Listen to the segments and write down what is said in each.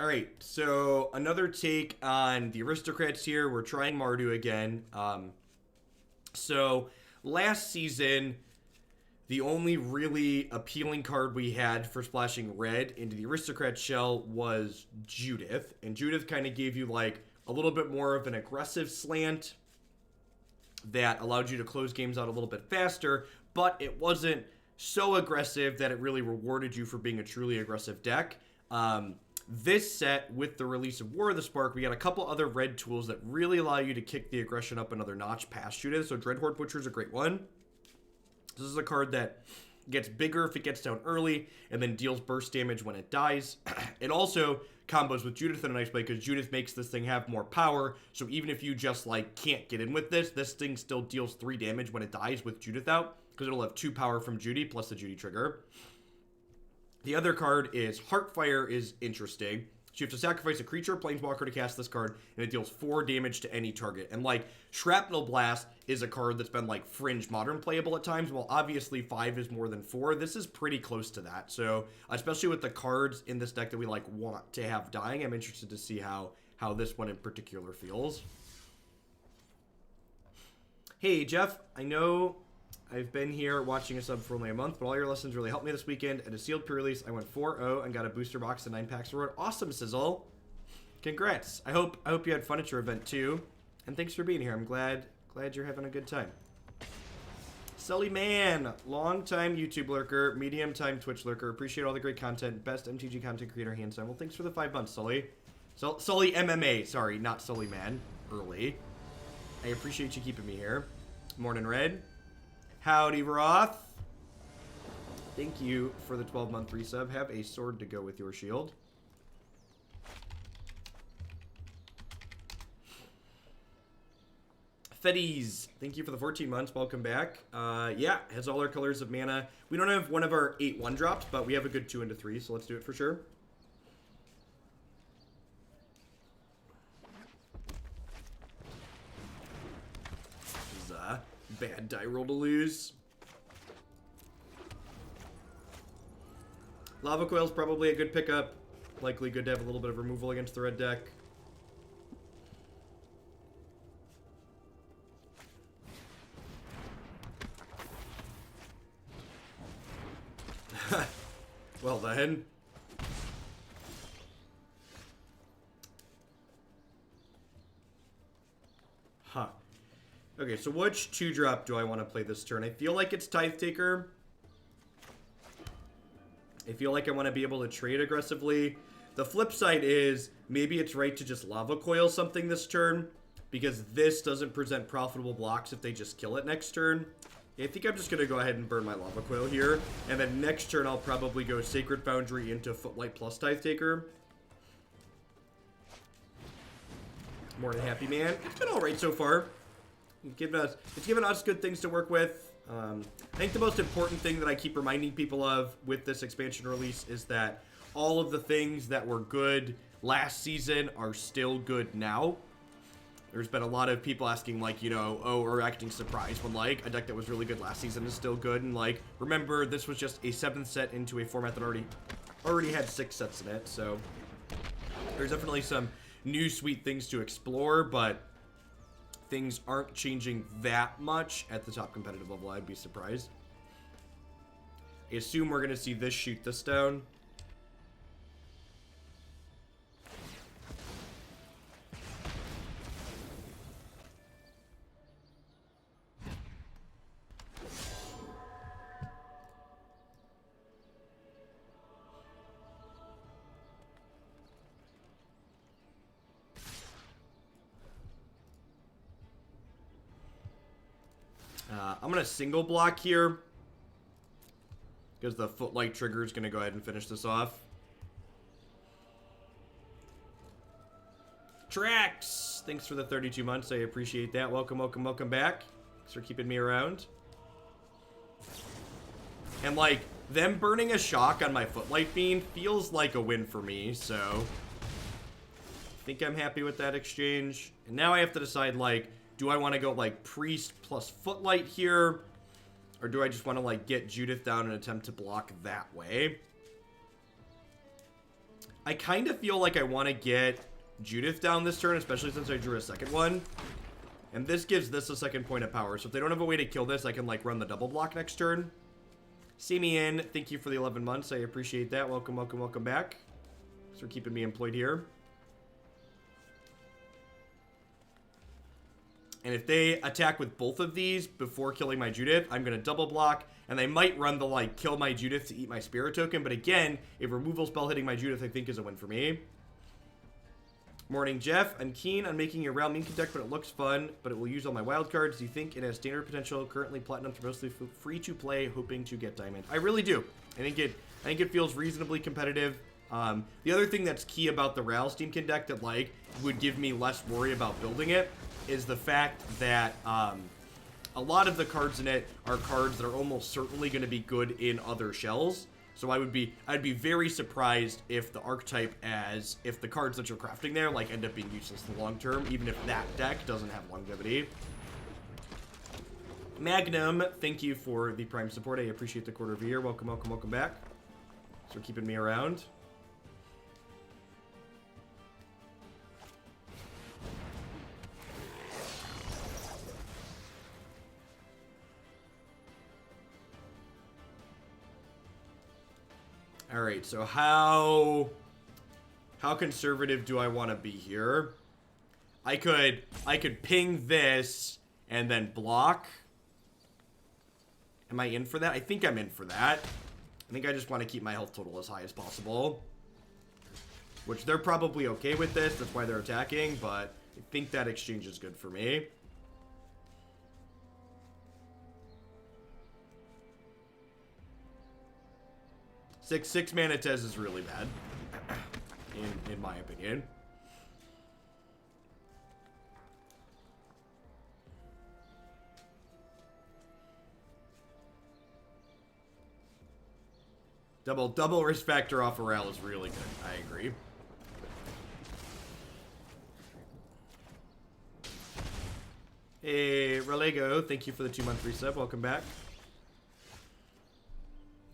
Alright, so another take on the Aristocrats here. We're trying Mardu again. So last season, the only really appealing card we had for splashing red into the Aristocrat shell was Judith. And Judith kind of gave you like a little bit more of an aggressive slant that allowed you to close games out a little bit faster, but it wasn't so aggressive that it really rewarded you for being a truly aggressive deck. This set, with the release of War of the Spark, we got a couple other red tools that really allow you to kick the aggression up another notch past Judith. So Dreadhorde Butcher is a great one. This is a card that gets bigger if it gets down early and then deals burst damage when it dies. It also combos with Judith in a nice way because Judith makes this thing have more power. So even if you just like can't get in with this thing still deals 3 damage when it dies with Judith out because it'll have 2 power from Judy plus the Judy trigger. The other card is Heartfire is interesting. So you have to sacrifice a creature or planeswalker to cast this card, and it deals 4 damage to any target. And like, Shrapnel Blast is a card that's been like fringe modern playable at times. Well, obviously 5 is more than 4. This is pretty close to that. So, especially with the cards in this deck that we like want to have dying, I'm interested to see how this one in particular feels. Hey, Jeff, I know I've been here watching a sub for only a month, but all your lessons really helped me this weekend. At a sealed pre-release, I went 4-0 and got a booster box and 9 packs reward. Awesome, Sizzle. Congrats. I hope you had fun at your event too. And thanks for being here. I'm glad you're having a good time. Sully Man, long time YouTube lurker, medium time Twitch lurker. Appreciate all the great content. Best MTG content creator hands down. Well, thanks for the 5 months, Sully. Sully MMA, sorry, not Sully Man. Early. I appreciate you keeping me here. Morning Red. Howdy, Roth. Thank you for the 12-month resub. Have a sword to go with your shield. Fetties, thank you for the 14 months. Welcome back. Yeah, has all our colors of mana. We don't have one of our 8 1-drops, but we have a good 2 into 3, so let's do it for sure. Bad die roll to lose. Lava Coil is probably a good pickup. Likely good to have a little bit of removal against the red deck. Well then. Huh. Okay, so which 2-drop do I want to play this turn? I feel like it's Tithe Taker. I feel like I want to be able to trade aggressively. The flip side is maybe it's right to just Lava Coil something this turn because this doesn't present profitable blocks if they just kill it next turn. I think I'm just going to go ahead and burn my Lava Coil here. And then next turn I'll probably go Sacred Foundry into Footlight plus Tithe Taker. More than happy, man. It's been alright so far. It's given us good things to work with. I think the most important thing that I keep reminding people of with this expansion release is that all of the things that were good last season are still good now. There's been a lot of people asking, like, you know, oh, or acting surprised when, like, a deck that was really good last season is still good. And, like, remember, this was just a 7th set into a format that already had 6 sets in it. So there's definitely some new sweet things to explore, but things aren't changing that much at the top competitive level. I'd be surprised. I assume we're going to see this shoot this down. I'm going to single block here because the Footlight trigger is going to go ahead and finish this off. Trax! Thanks for the 32 months. I appreciate that. Welcome, welcome, welcome back. Thanks for keeping me around. And, like, them burning a shock on my Footlight Fiend feels like a win for me, so I think I'm happy with that exchange. And now I have to decide, like, do I want to go, like, Priest plus Footlight here? Or do I just want to, like, get Judith down and attempt to block that way? I kind of feel like I want to get Judith down this turn, especially since I drew a second one. And this gives this a second point of power. So if they don't have a way to kill this, I can, like, run the double block next turn. See me in. Thank you for the 11 months. I appreciate that. Welcome, welcome, welcome back. Thanks for keeping me employed here. And if they attack with both of these before killing my Judith, I'm going to double block. And they might run the, like, kill my Judith to eat my spirit token. But again, a removal spell hitting my Judith, I think, is a win for me. Morning, Jeff. I'm keen on making a Realm Incan deck, but it looks fun. But it will use all my wild cards. Do you think it has standard potential? Currently, Platinum are mostly free to play, hoping to get Diamond. I really do. I think it feels reasonably competitive. The other thing that's key about the Ral Steamkin deck that, like, would give me less worry about building it is the fact that a lot of the cards in it are cards that are almost certainly going to be good in other shells. So I'd be very surprised if the archetype, if the cards that you're crafting there, like, end up being useless in the long term, even if that deck doesn't have longevity. Magnum, thank you for the Prime support. I appreciate the quarter of a year. Welcome, welcome, welcome back. Thanks for keeping me around. All right, so how conservative do I want to be here? I could ping this and then block. Am I in for that? I think I'm in for that. I think I just want to keep my health total as high as possible. Which they're probably okay with this. That's why they're attacking, but I think that exchange is good for me. Six mana Tez is really bad, in my opinion. Double risk factor off Ral is really good. I agree. Hey, Relego, thank you for the 2-month resub. Welcome back.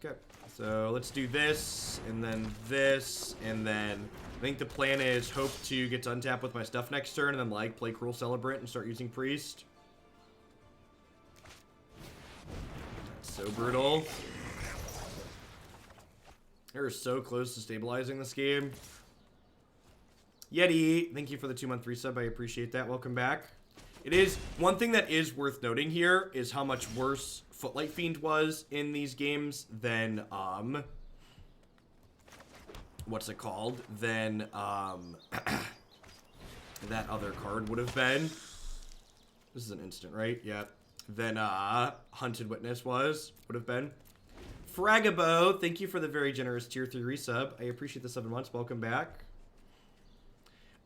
Okay. So let's do this, and then this, and then I think the plan is hope to get to untap with my stuff next turn, and then, like, play Cruel Celebrant and start using Priest. That's so brutal. They're so close to stabilizing this game. Yeti, thank you for the 2-month resub. I appreciate that. Welcome back. It is one thing that is worth noting here is how much worse Footlight Fiend was in these games than what's it called? Than that other card would have been. This is an instant, right? Yeah. Than Hunted Witness would have been. Fragabo, thank you for the very generous tier 3 resub. I appreciate the 7 months. Welcome back.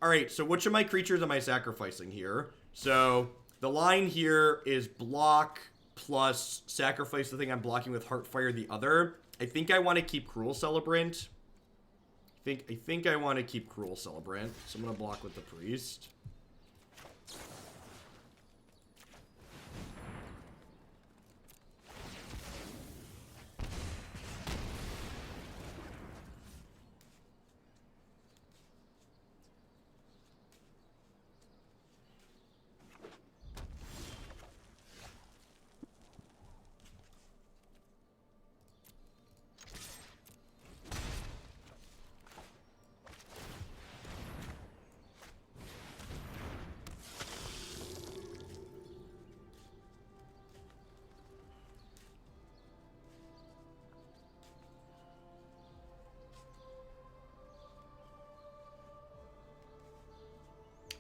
Alright, so which of my creatures am I sacrificing here? So, the line here is block plus sacrifice the thing I'm blocking with Heartfire the other. I think I want to keep Cruel Celebrant. I think I want to keep Cruel Celebrant. So I'm going to block with the Priest.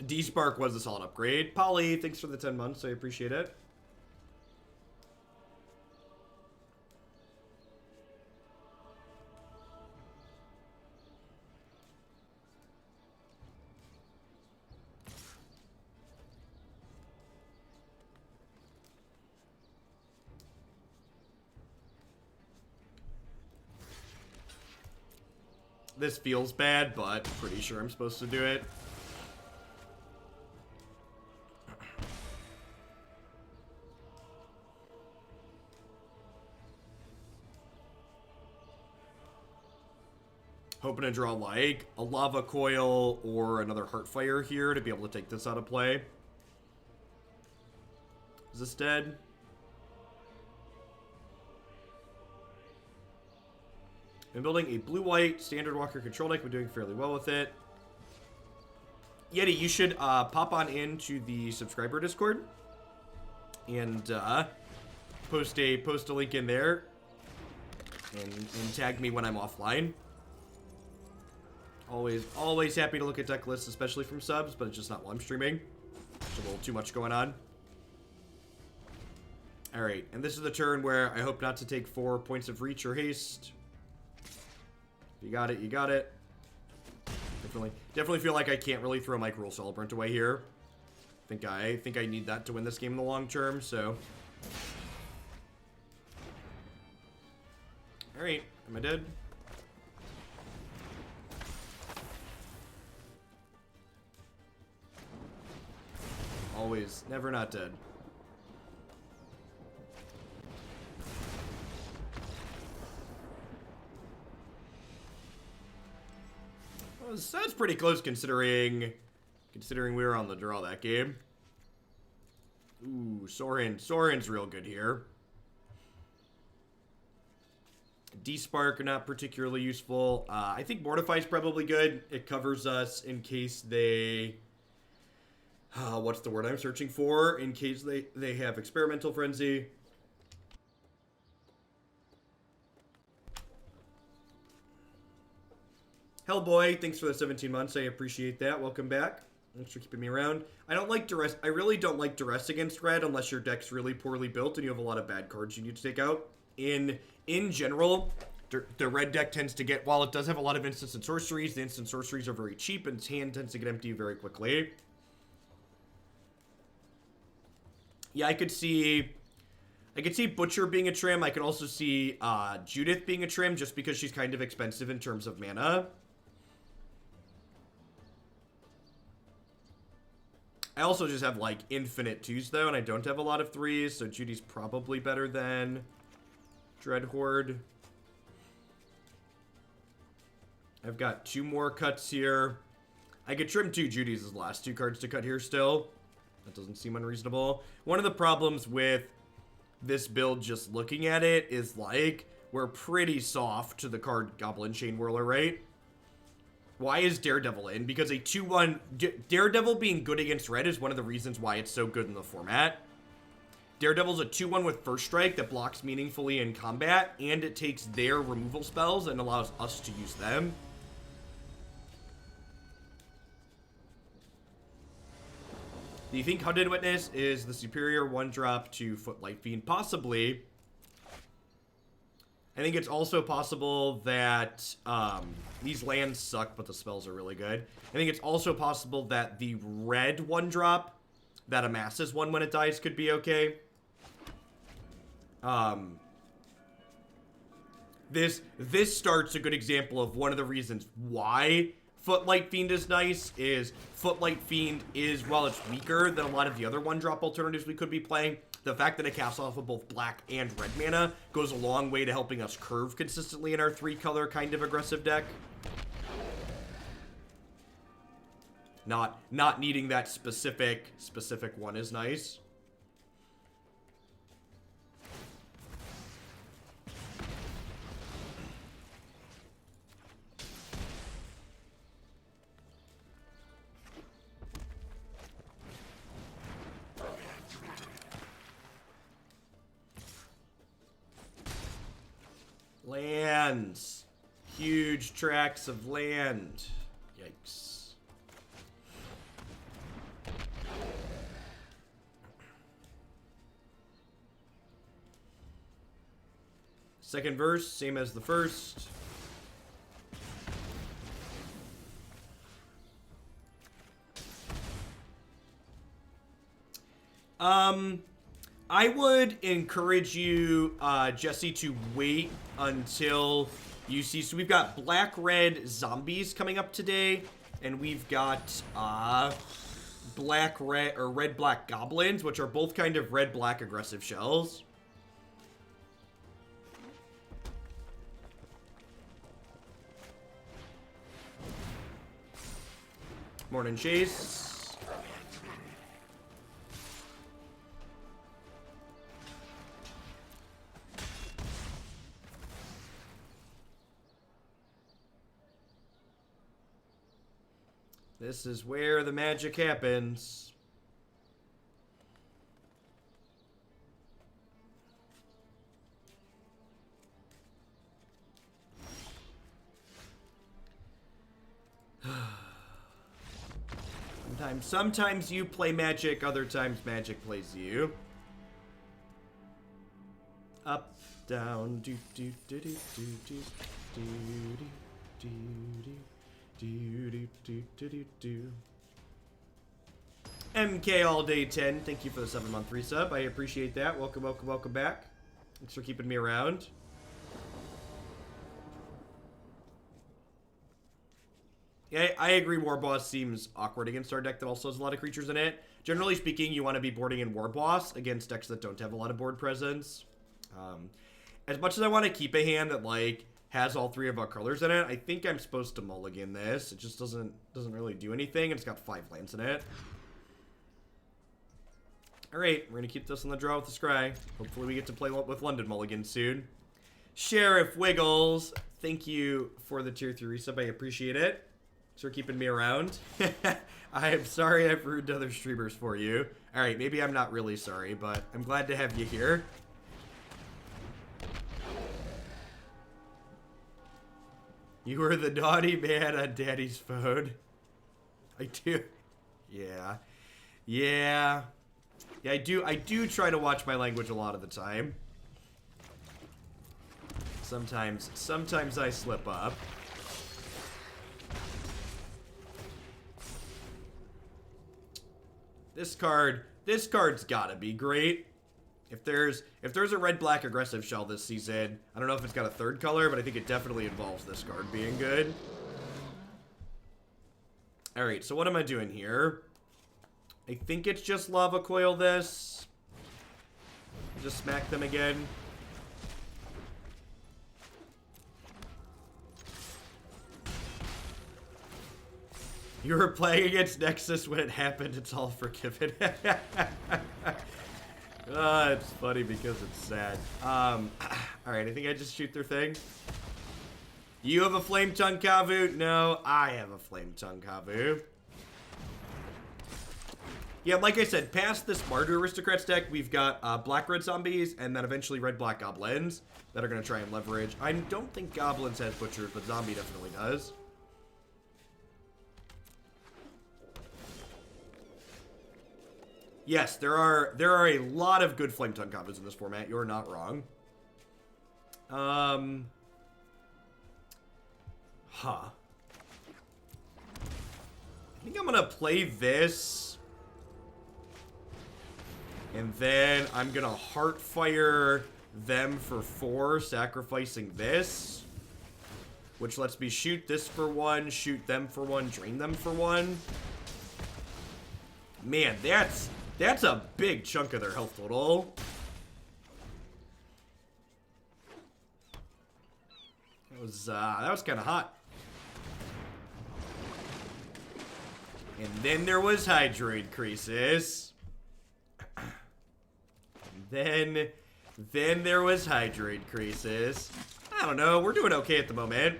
Despark was a solid upgrade. Polly, thanks for the 10 months. I appreciate it. This feels bad, but pretty sure I'm supposed to do it. Hoping to draw like a Lava Coil or another Heartfire here to be able to take this out of play. Is this dead? I'm building a blue-white standard walker control deck. We're doing fairly well with it. Yeti, you should pop on into the subscriber Discord and post a link in there and tag me when I'm offline. Always happy to look at deck lists, especially from subs, but it's just not while I'm streaming. There's a little too much going on. All right, and this is the turn where I hope not to take 4 points of reach or haste. You got it, you got it. Definitely feel like I can't really throw my Cruel Celebrant away here. I think I need that to win this game in the long term, so. Alright, am I dead? Always, never not dead. That's pretty close considering we were on the draw that game. Ooh, Sorin's real good here. Despark not particularly useful. I think Mortify is probably good. It covers us in case they what's the word I'm searching for? In case they have Experimental Frenzy. Hellboy, thanks for the 17 months. I appreciate that. Welcome back. Thanks for keeping me around. I don't like Duress. I really don't like Duress against red unless your deck's really poorly built and you have a lot of bad cards you need to take out. In general, the red deck tends to get, while it does have a lot of instants and sorceries, the instant sorceries are very cheap and its hand tends to get empty very quickly. Yeah, I could see Butcher being a trim. I could also see Judith being a trim just because she's kind of expensive in terms of mana. I also just have, like, infinite 2s, though, and I don't have a lot of 3s, so Judy's probably better than Dreadhorde. I've got 2 more cuts here. I could trim 2 Judy's as the last 2 cards to cut here still. That doesn't seem unreasonable. One of the problems with this build, just looking at it, is, like, we're pretty soft to the card Goblin Chain Whirler, right? Why is Daredevil in? Because a 2-1... Daredevil being good against red is one of the reasons why it's so good in the format. Daredevil's a 2-1 with First Strike that blocks meaningfully in combat, and it takes their removal spells and allows us to use them. Do you think Hunted Witness is the superior 1-drop to Footlight Fiend? Possibly. I think it's also possible that these lands suck, but the spells are really good. I think it's also possible that the red 1-drop that amasses 1 when it dies could be okay. This starts a good example of one of the reasons why Footlight Fiend is nice. Is Footlight Fiend is, while it's weaker than a lot of the other 1-drop alternatives we could be playing, the fact that it casts off of both black and red mana goes a long way to helping us curve consistently in our 3-color kind of aggressive deck. Not needing that specific one is nice. Lands. Huge tracts of land. Yikes. Second verse, same as the first. I would encourage you, Jesse, to wait until you see. So we've got black-red zombies coming up today, and we've got black-red or red-black goblins, which are both kind of red-black aggressive shells. Morning, Chase. This is where the magic happens. Sometimes you play magic, other times magic plays you. Up, down, do do do do do do do do do do do do do. MK all day 10, thank you for the 7-month resub. I appreciate that. Welcome, welcome, welcome back. Thanks for keeping me around. Yeah, I agree. War Boss seems awkward against our deck that also has a lot of creatures in it. Generally speaking, you want to be boarding in War Boss against decks that don't have a lot of board presence. As much as I want to keep a hand that like has all 3 of our colors in it, I think I'm supposed to mulligan this. It just doesn't really do anything, and it's got 5 lands in it. All right, we're gonna keep this on the draw with the scry. Hopefully, we get to play with London mulligan soon. Sheriff Wiggles, thank you for the tier 3 resub. I appreciate it. Thanks for keeping me around. I am sorry I've ruined other streamers for you. All right, maybe I'm not really sorry, but I'm glad to have you here. You were the naughty man on Daddy's phone. I do. Yeah. Yeah. Yeah, I do try to watch my language a lot of the time. Sometimes I slip up. This card's gotta be great. If there's a red-black aggressive shell this season, I don't know if it's got a 3rd color, but I think it definitely involves this card being good. Alright, so what am I doing here? I think it's just Lava Coil this. Just smack them again. You were playing against Nexus when it happened. It's all forgiven. It's funny because it's sad. Alright, I think I just shoot their thing. You have a Flame Tongue Kavu? No, I have a Flame Tongue Kavu. Yeah, like I said, past this Mardu Aristocrats deck, we've got black-red zombies and then eventually red-black goblins that are going to try and leverage. I don't think goblins has butchers, but zombie definitely does. Yes, there are a lot of good Flame Tongue combos in this format. You're not wrong. I think I'm gonna play this. And then I'm gonna Heartfire them for 4, sacrificing this. Which lets me shoot this for 1, shoot them for 1, drain them for 1. Man, that's a big chunk of their health total. That was kind of hot. And then there was Hydroid Crisis. Then there was Hydroid Crisis. I don't know, we're doing okay at the moment.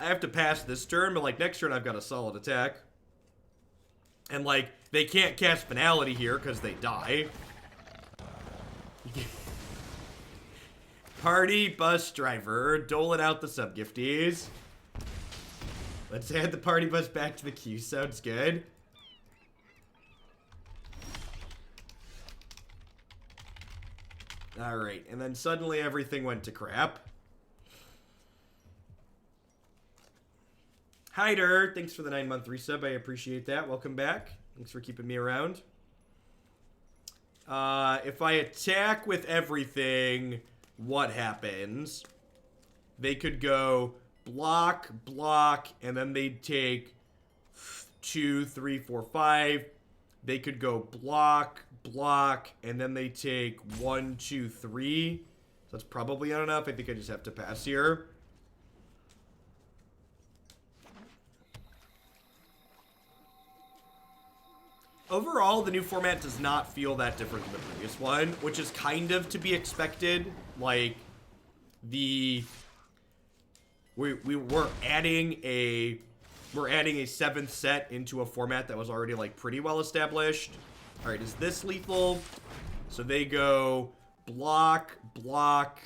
I have to pass this turn, but like next turn I've got a solid attack. And like, they can't cast Finality here because they die. Party bus driver, doling out the sub-gifties. Let's add the party bus back to the queue, sounds good. Alright, and then suddenly everything went to crap. Hider, thanks for the 9-month resub, I appreciate that. Welcome back. Thanks for keeping me around. If I attack with everything, what happens? They could go block, block, and then they'd take 2, 3, 4, 5. They could go block, block, and then they take 1, 2, 3. So that's probably not enough. I think I just have to pass here. Overall, the new format does not feel that different than the previous one, which is kind of to be expected. Like, we're adding a 7th set into a format that was already, like, pretty well established. All right, is this lethal? So they go block, block.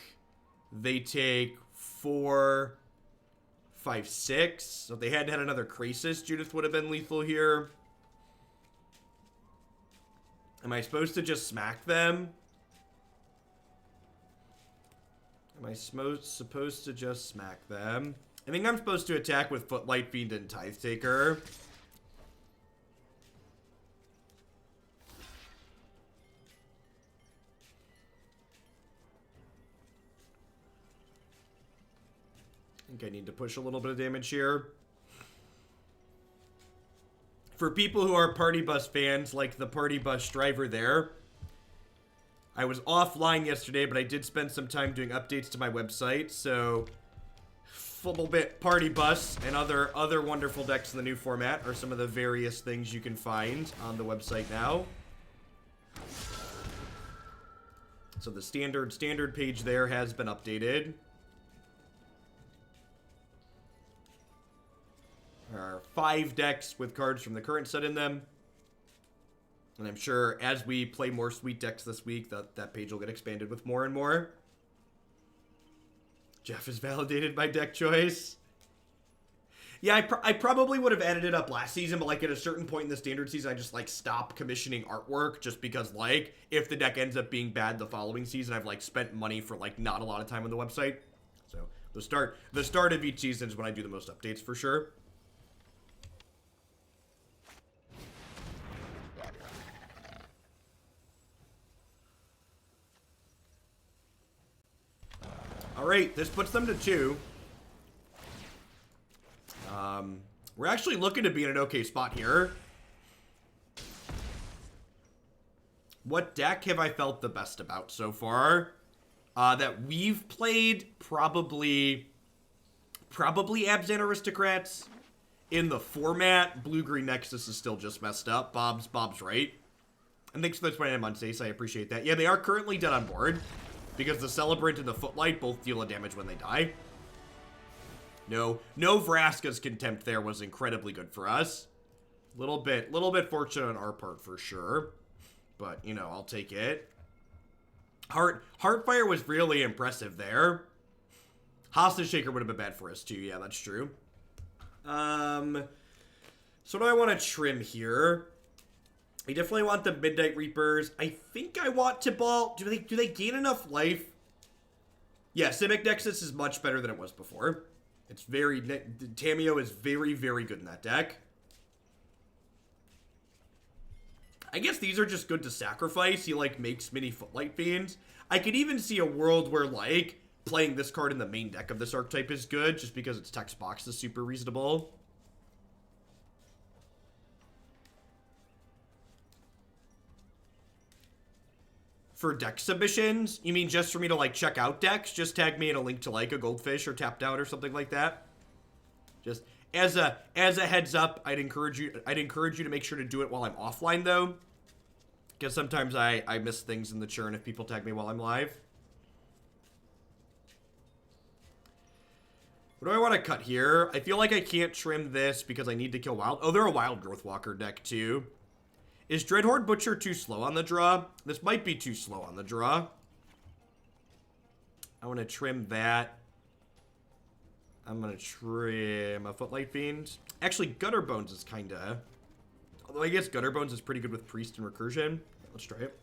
They take 4, 5, 6. So if they hadn't had another Crisis, Judith would have been lethal here. Am I supposed to just smack them? Am I supposed to just smack them? I think I'm supposed to attack with Footlight Fiend and Tithe Taker. I think I need to push a little bit of damage here. For people who are Party Bus fans, like the Party Bus driver there, I was offline yesterday, but I did spend some time doing updates to my website, so Fullbit Party Bus and other wonderful decks in the new format are some of the various things you can find on the website now. So the standard page there has been updated. There are 5 decks with cards from the current set in them. And I'm sure as we play more sweet decks this week, that page will get expanded with more and more. Jeff has validated my deck choice. Yeah, I probably would have added it up last season, but like at a certain point in the standard season, I just like stopped commissioning artwork just because like if the deck ends up being bad the following season, I've like spent money for like not a lot of time on the website. So the start of each season is when I do the most updates for sure. Alright, this puts them to 2. We're actually looking to be in an okay spot here. What deck have I felt the best about so far? That we've played, probably Abs and Aristocrats. In the format, Blue-Green Nexus is still just messed up. Bob's right. And thanks for the 29 months, Ace. I appreciate that. Yeah, they are currently dead on board. Because the Celebrant and the Footlight both deal a damage when they die. No Vraska's Contempt there was incredibly good for us. Little bit fortunate on our part for sure. But, you know, I'll take it. Heartfire was really impressive there. Hostage Shaker would have been bad for us too. Yeah, that's true. So what do I want to trim here? I definitely want the Midnight Reapers. I think I want Tibalt. Do they gain enough life? Yeah, Simic Nexus is much better than it was before. It's Tameo is very, very good in that deck. I guess these are just good to sacrifice. He, like, makes mini Footlight Fiends. I could even see a world where, like, playing this card in the main deck of this archetype is good, just because its text box is super reasonable. For deck submissions? You mean just for me to, like, check out decks? Just tag me in a link to, like, a Goldfish or Tapped Out or something like that? Just as a heads up, I'd encourage you to make sure to do it while I'm offline, though. Because sometimes I miss things in the churn if people tag me while I'm live. What do I want to cut here? I feel like I can't trim this because I need to kill Wild. Oh, they're a Wild Growth Walker deck, too. Is Dreadhorde Butcher too slow on the draw? This might be too slow on the draw. I want to trim that. I'm going to trim a Footlight Fiend. Actually, Gutterbones is kind of... Although I guess Gutterbones is pretty good with Priest and Recursion. Let's try it.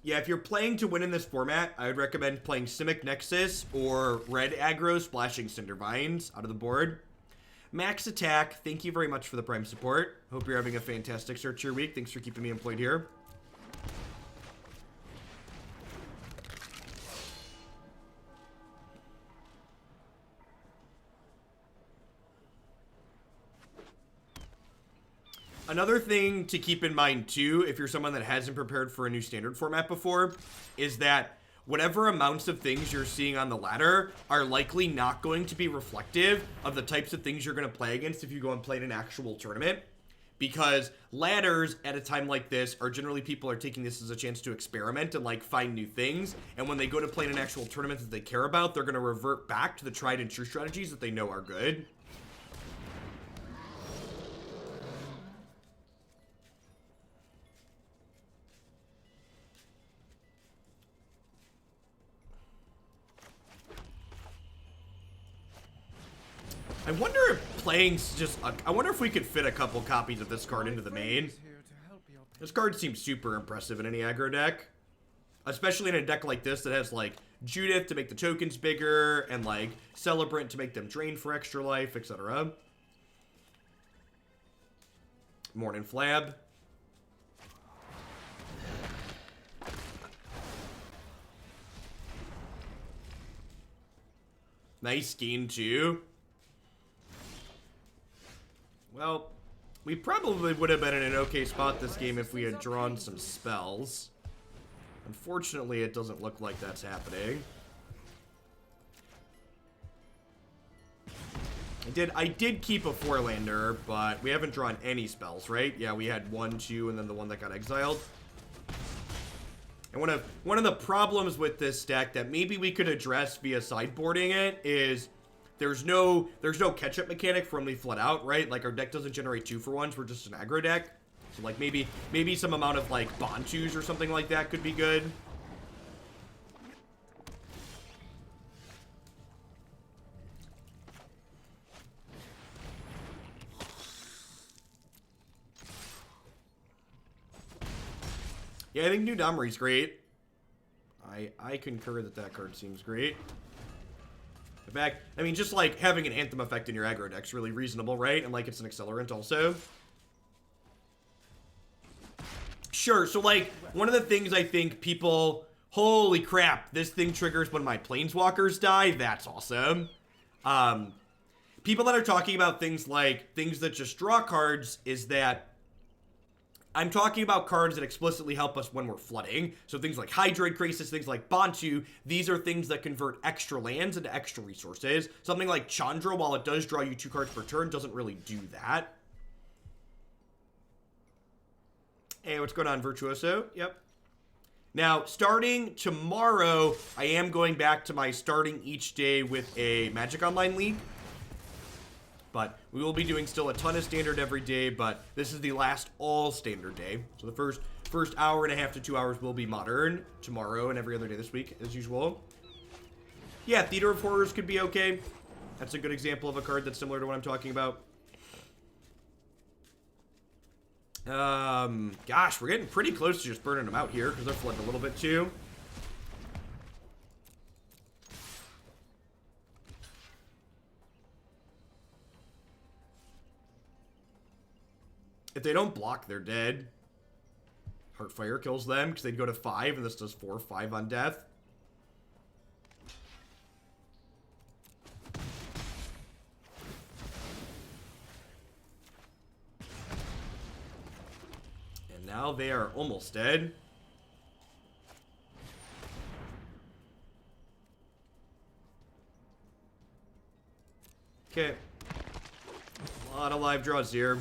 Yeah, if you're playing to win in this format, I would recommend playing Simic Nexus or Red Aggro Splashing Cindervines out of the board. Max Attack, thank you very much for the Prime support. Hope you're having a fantastic start to your week. Thanks for keeping me employed here. Another thing to keep in mind, too, if you're someone that hasn't prepared for a new standard format before, is that whatever amounts of things you're seeing on the ladder are likely not going to be reflective of the types of things you're going to play against if you go and play in an actual tournament. Because ladders at a time like this are generally, people are taking this as a chance to experiment and like find new things. And when they go to play in an actual tournament that they care about, they're going to revert back to the tried and true strategies that they know are good. I wonder if playing's just... I wonder if we could fit a couple copies of this card into the main. This card seems super impressive in any aggro deck. Especially in a deck like this that has, like, Judith to make the tokens bigger, and, like, Celebrant to make them drain for extra life, etc. Morning Flab. Nice gain, too. Well, we probably would have been in an okay spot this game if we had drawn some spells. Unfortunately, it doesn't look like that's happening. I did keep a 4-lander, but we haven't drawn any spells, right? Yeah, we had 1, 2, and then the one that got exiled. And one of the problems with this deck that maybe we could address via sideboarding it is... There's no catch-up mechanic for when we flood out, right? Like, our deck doesn't generate 2-for-1s, we're just an aggro deck. So, like, maybe some amount of, like, Bantus or something like that could be good. Yeah, I think New Domri's great. I concur that that card seems great. In fact, I mean, just like having an Anthem effect in your aggro deck's really reasonable, right? And like it's an accelerant also. Sure, so like one of the things I think people, holy crap, this thing triggers when my planeswalkers die. That's awesome. People that are talking about things like things that just draw cards is that I'm talking about cards that explicitly help us when we're flooding. So things like Hydroid Crisis, things like Bantu, these are things that convert extra lands into extra resources. Something like Chandra, while it does draw you 2 cards per turn, doesn't really do that. Hey, what's going on, Virtuoso? Yep. Now, starting tomorrow, I am going back to my starting each day with a Magic Online League. But we will be doing still a ton of standard every day, but this is the last all standard day. So the first hour and a half to 2 hours will be modern tomorrow and every other day this week, as usual. Yeah, Theater of Horrors could be okay. That's a good example of a card that's similar to what I'm talking about. Gosh, we're getting pretty close to just burning them out here because they're flooding a little bit too. If they don't block, they're dead. Heartfire kills them because they'd go to 5, and this does 4/5 on death. And now they are almost dead. Okay. A lot of live draws here.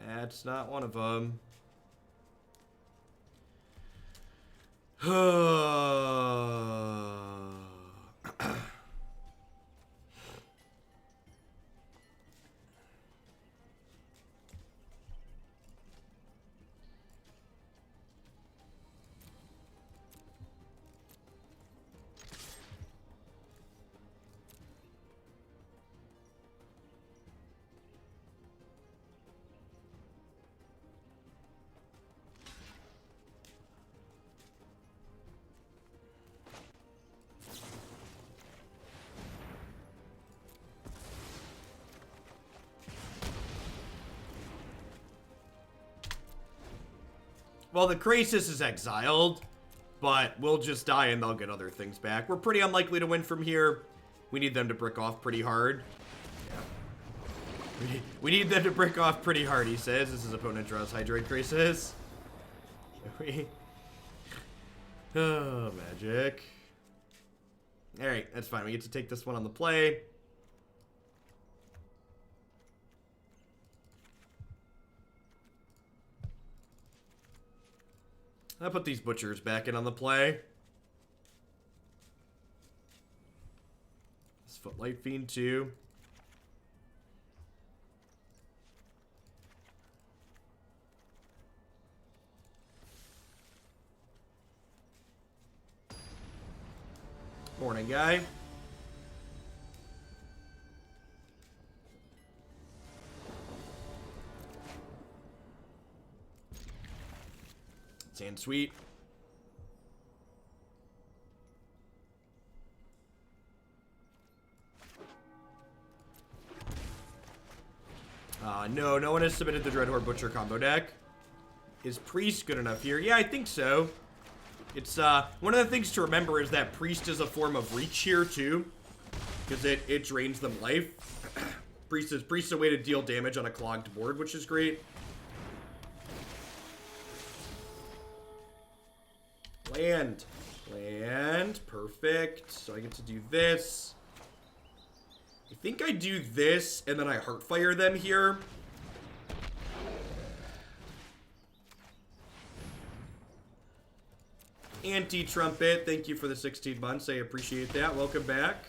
That's not one of them. Well, the Crisis is exiled, but we'll just die and they'll get other things back. We're pretty unlikely to win from here. We need them to brick off pretty hard. Yeah. We need them to break off pretty hard, he says, as his opponent draws Hydroid Crisis. Oh, magic. Alright, that's fine. We get to take this one on the play. I'll put these butchers back in on the play. This Footlight Fiend too. Morning, guy. Sand sweet. No one has submitted the Dreadhorde Butcher combo deck. Is Priest good enough here? Yeah, I think so. It's, one of the things to remember is that Priest is a form of reach here, too. Because it drains them life. Priest is a way to deal damage on a clogged board, which is great. Land. Perfect. So I get to do this. I think I do this, and then I Heartfire them here. Anti-Trumpet, thank you for the 16 months. I appreciate that. Welcome back.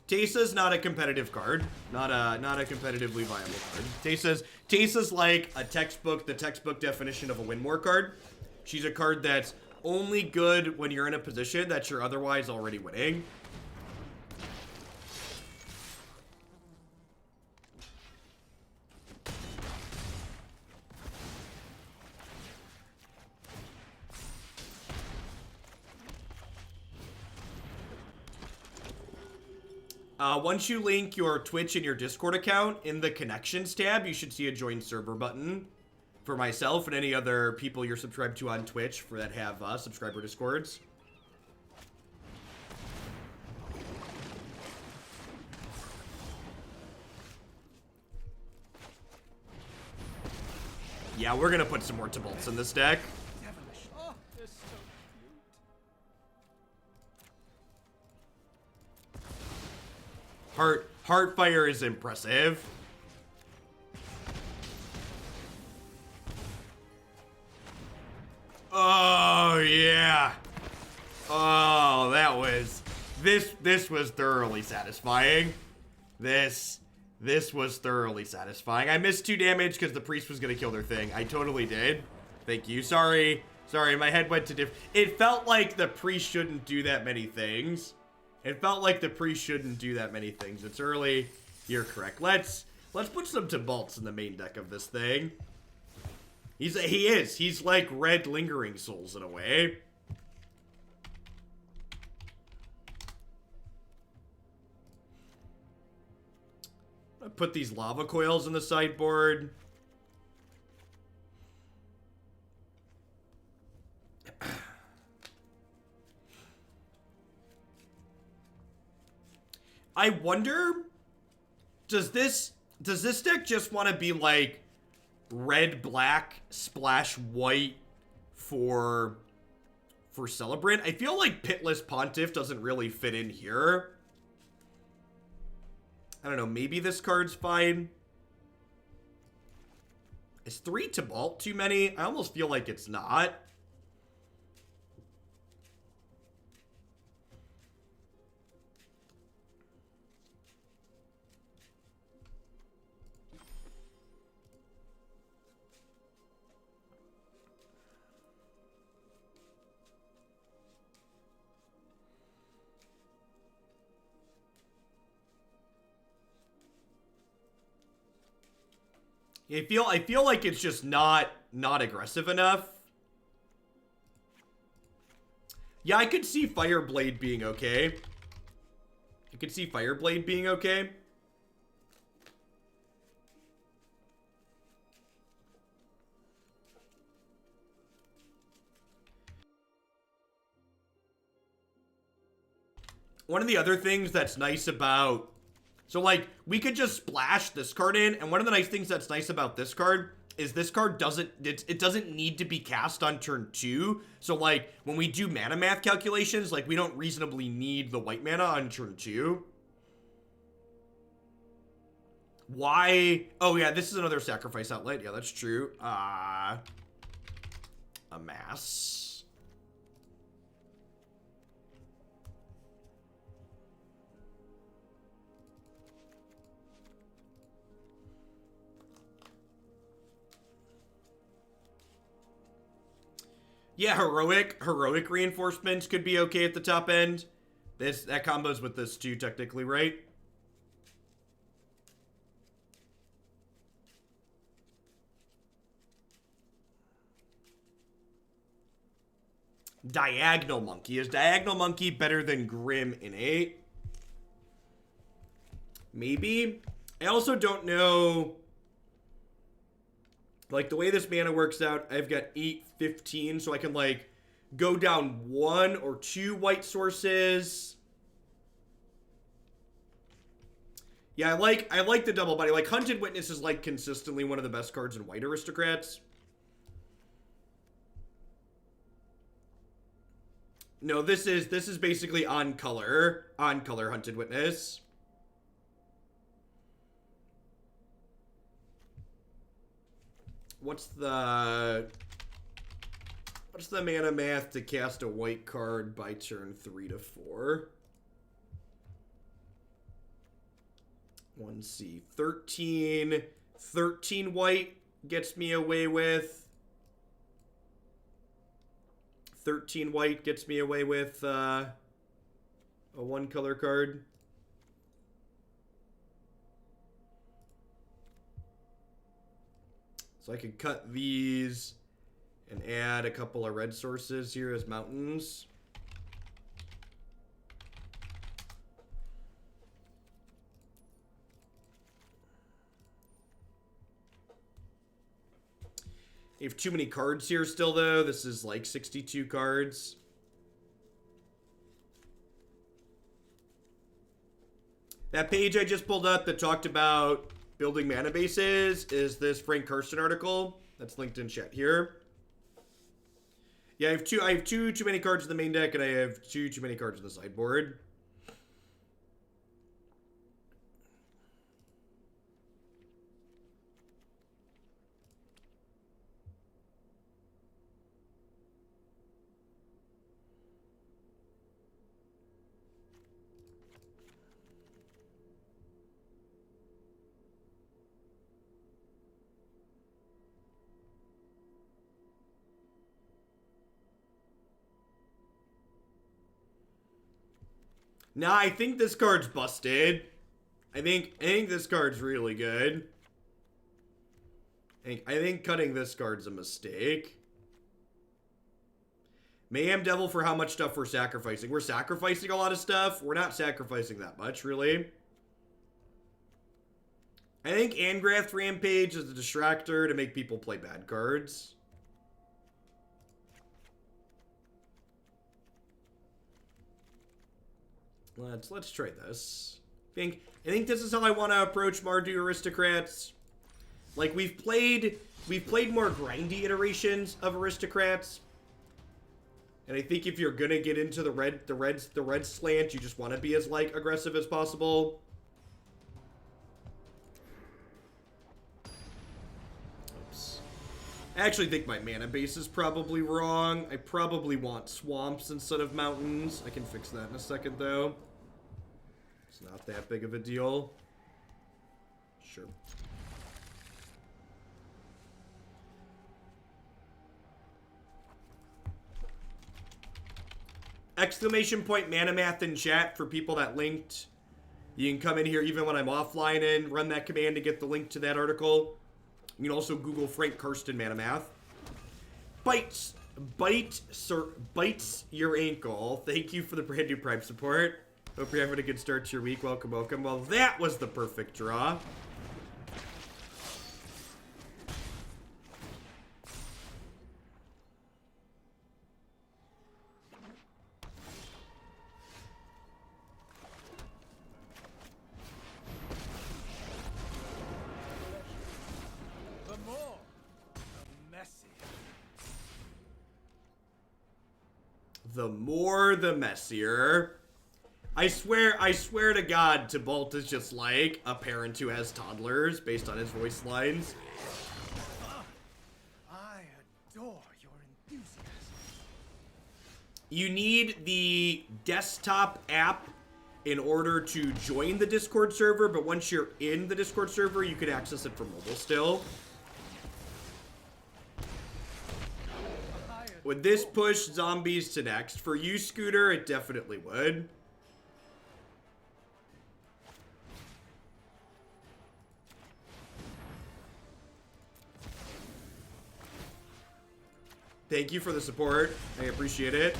Tesa's not a competitive card. Not a competitively viable card. Tesa's like the textbook definition of a win more card. She's a card that's only good when you're in a position that you're otherwise already winning. Once you link your Twitch and your Discord account in the Connections tab, you should see a Join Server button for myself and any other people you're subscribed to on Twitch for that have subscriber Discords. Yeah, we're gonna put some more Tibalts in this deck. Heartfire is impressive. Oh yeah. Oh, that was this was thoroughly satisfying. This was thoroughly satisfying. I missed 2 damage because the priest was gonna kill their thing. I totally did. Thank you. Sorry, my head went to different. It felt like the priest shouldn't do that many things. It felt like the priest shouldn't do that many things. It's early. You're correct. Let's put some Tibalts in the main deck of this thing. He's like red lingering souls in a way. I put these lava coils in the sideboard. I wonder, does this deck just want to be like red, black, splash white for Celebrant? I feel like Pitless Pontiff doesn't really fit in here. I don't know, maybe this card's fine. Is 3 Tibalt too many? I almost feel like it's not. I feel like it's just not aggressive enough. Yeah, I could see Fireblade being okay. I could see Fireblade being okay. One of the other things that's nice about... So, like, we could just splash this card in, and one of the nice things that's nice about this card is this card it doesn't need to be cast on turn 2. So, like, when we do mana math calculations, like, we don't reasonably need the white mana on turn 2. Why? Oh, yeah, this is another sacrifice outlet. Yeah, that's true. Amass. Yeah, heroic reinforcements could be okay at the top end. That combos with this too, technically, right? Diagonal Monkey. Is Diagonal Monkey better than Grim Innate? Maybe. I also don't know... Like, the way this mana works out, I've got 8, 15, so I can, like, go down 1 or 2 white sources. Yeah, I like the double body. Like, Hunted Witness is, like, consistently one of the best cards in white Aristocrats. No, this is basically on color Hunted Witness. What's the mana math to cast a white card by turn 3 to 4? 1C. 13 white gets me away with. 13 white gets me away with a 1 color card. So I could cut these and add a couple of red sources here as mountains. You have too many cards here still, though. This is like 62 cards. That page I just pulled up that talked about building mana bases is this Frank Karsten article that's linked in chat here. Yeah, I have too many cards in the main deck, and I have too many cards in the sideboard. Nah, I think this card's busted. I think this card's really good. I think cutting this card's a mistake. Mayhem Devil for how much stuff we're sacrificing. We're sacrificing a lot of stuff. We're not sacrificing that much, really. I think Angrath Rampage is a distractor to make people play bad cards. Let's try this. I think this is how I want to approach Mardu Aristocrats. Like, we've played more grindy iterations of Aristocrats. And I think if you're gonna get into the red slant, you just want to be as, like, aggressive as possible. Oops. I actually think my mana base is probably wrong. I probably want swamps instead of mountains. I can fix that in a second, though. It's not that big of a deal. Sure. Exclamation point mana math in chat for people that linked. You can come in here even when I'm offline and run that command to get the link to that article. You can also Google Frank Karsten mana math. Bites your ankle. Thank you for the brand new Prime support. Hope you're having a good start to your week. Welcome, welcome. Well, that was the perfect draw. The more, the messier. I swear to God, Tibalt is just like a parent who has toddlers based on his voice lines. I adore your enthusiasm. You need the desktop app in order to join the Discord server, but once you're in the Discord server, you can access it from mobile still. Would this push zombies to next? For you, Scooter, it definitely would. Thank you for the support. I appreciate it.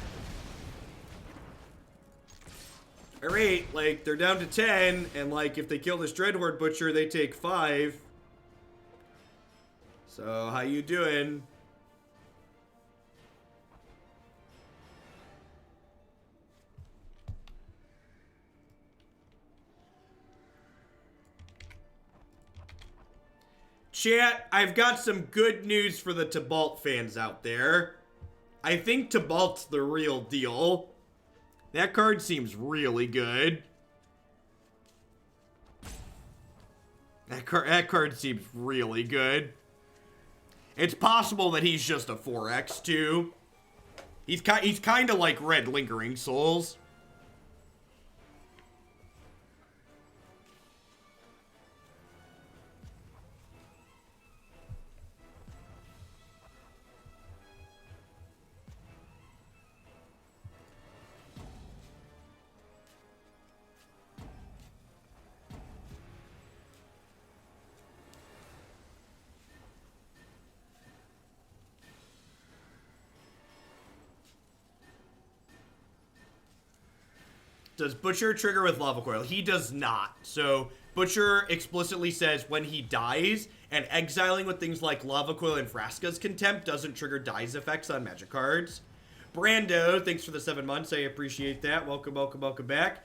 Alright, like, they're down to 10, and, like, if they kill this Dreadhorde Butcher, they take 5. So, how you doing? Chat, I've got some good news for the Tibalt fans out there. I think Tibalt's the real deal. That card seems really good. That card seems really good. It's possible that he's just a 4X too. He's kind of like Red Lingering Souls. Does Butcher trigger with Lava Coil? He does not. So, Butcher explicitly says when he dies, and exiling with things like Lava Coil and Vraska's Contempt doesn't trigger Die's effects on magic cards. Brando, thanks for the 7 months. I appreciate that. Welcome, welcome, welcome back.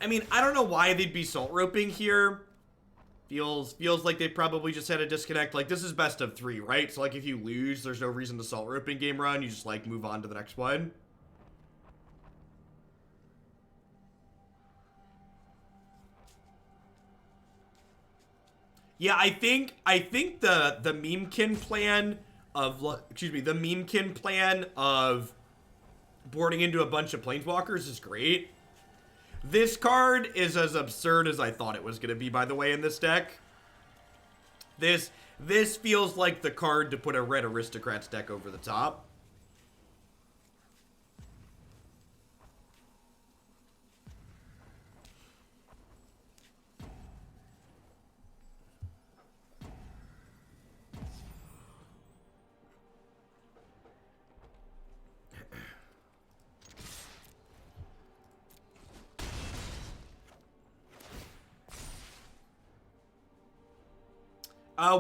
I mean, I don't know why they'd be salt roping here. Feels like they probably just had a disconnect. Like, this is best of 3, right? So, like, if you lose, there's no reason to salt roping game run. You just, like, move on to the next one. Yeah, I think the memekin plan of the memekin plan of boarding into a bunch of planeswalkers is great. This card is as absurd as I thought it was gonna be, by the way, in this deck. This feels like the card to put a red Aristocrats deck over the top.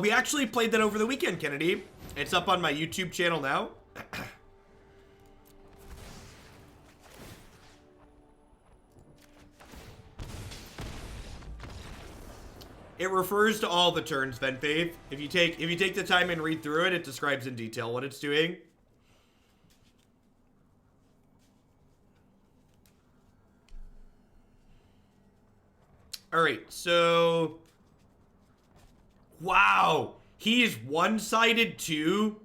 We actually played that over the weekend, Kennedy. It's up on my YouTube channel now. It refers to all the turns, Venfaith. If you take the time and read through it, it describes in detail what it's doing. Alright, so... Wow, he's one-sided too.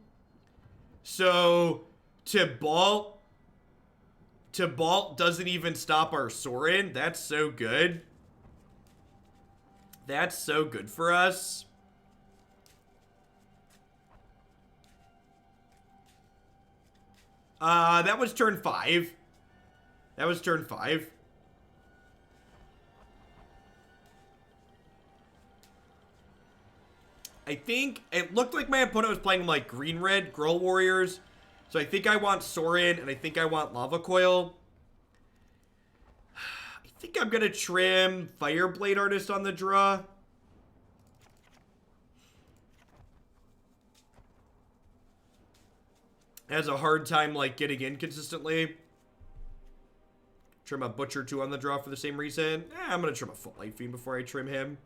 So Tibalt doesn't even stop our Sorin. That's so good. That's so good for us. That was turn 5. That was turn 5. I think it looked like my opponent was playing like green-red Girl Warriors. So I think I want Sorin and I think I want Lava Coil. I think I'm going to trim Fireblade Artist on the draw. Has a hard time like getting in consistently. Trim a Butcher 2 on the draw for the same reason. I'm going to trim a Footlight Fiend before I trim him.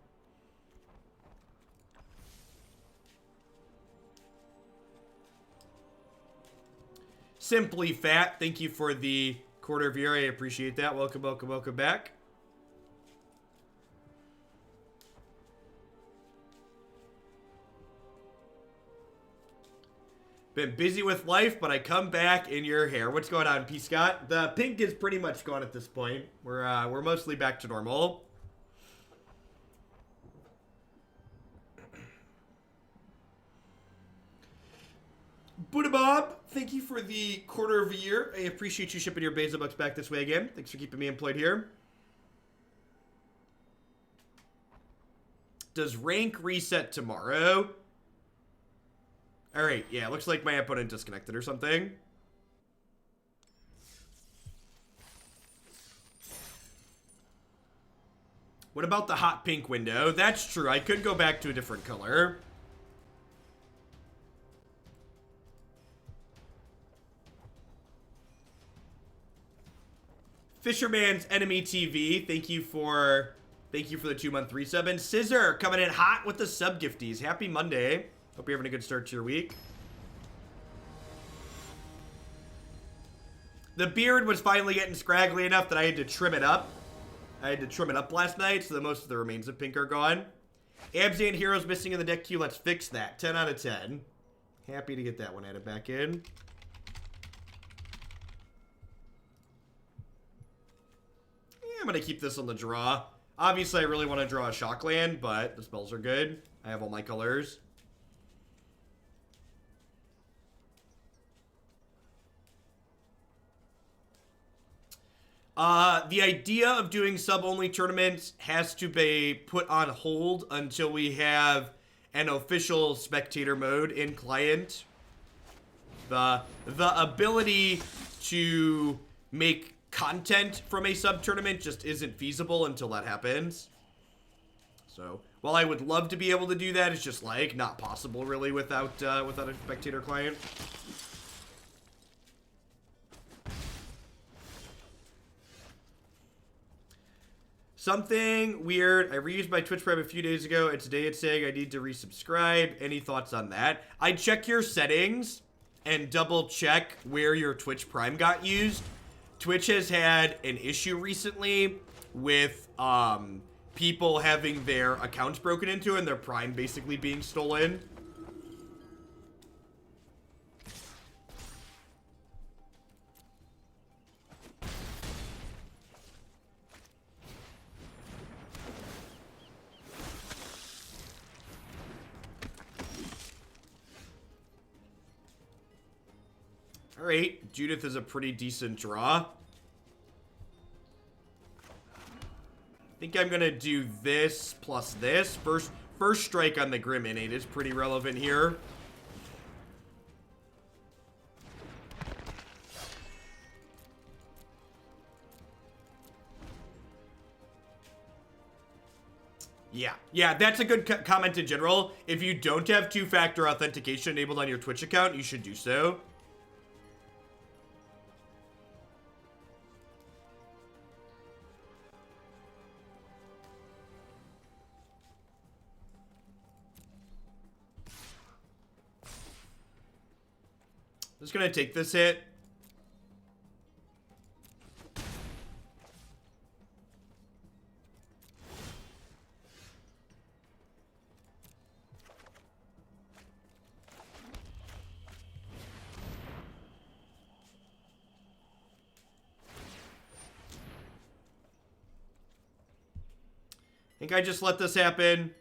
Simply Fat, thank you for the quarter of year. I appreciate that. Welcome, welcome, welcome back. Been busy with life, but I come back in your hair. What's going on, P. Scott? The pink is pretty much gone at this point. We're mostly back to normal. Buddha Bob, thank you for the quarter of a year. I appreciate you shipping your Beza Bucks back this way again. Thanks for keeping me employed here. Does rank reset tomorrow? Alright, yeah, looks like my opponent disconnected or something. What about the hot pink window? That's true, I could go back to a different color. Fisherman's Enemy TV, thank you for the 2-month resub. And Scissor coming in hot with the sub gifties. Happy Monday. Hope you're having a good start to your week. The beard was finally getting scraggly enough that I had to trim it up. I had to trim it up last night, so that most of the remains of pink are gone. Abzan Heroes missing in the deck queue. Let's fix that. 10 out of 10. Happy to get that one added back in. Yeah, I'm going to keep this on the draw. Obviously, I really want to draw a Shockland, but the spells are good. I have all my colors. The idea of doing sub-only tournaments has to be put on hold until we have an official spectator mode in client. The ability to make content from a sub-tournament just isn't feasible until that happens. So, while I would love to be able to do that, it's just, like, not possible, really, without a spectator client. Something weird. I reused my Twitch Prime a few days ago, and today it's saying I need to resubscribe. Any thoughts on that? I'd check your settings and double check where your Twitch Prime got used. Twitch has had an issue recently with people having their accounts broken into and their Prime basically being stolen. Alright, Judith is a pretty decent draw. I think I'm gonna do this plus this. First strike on the Grim Innate is pretty relevant here. Yeah, that's a good comment in general. If you don't have two-factor authentication enabled on your Twitch account, you should do so. Just gonna take this hit. I think I just let this happen.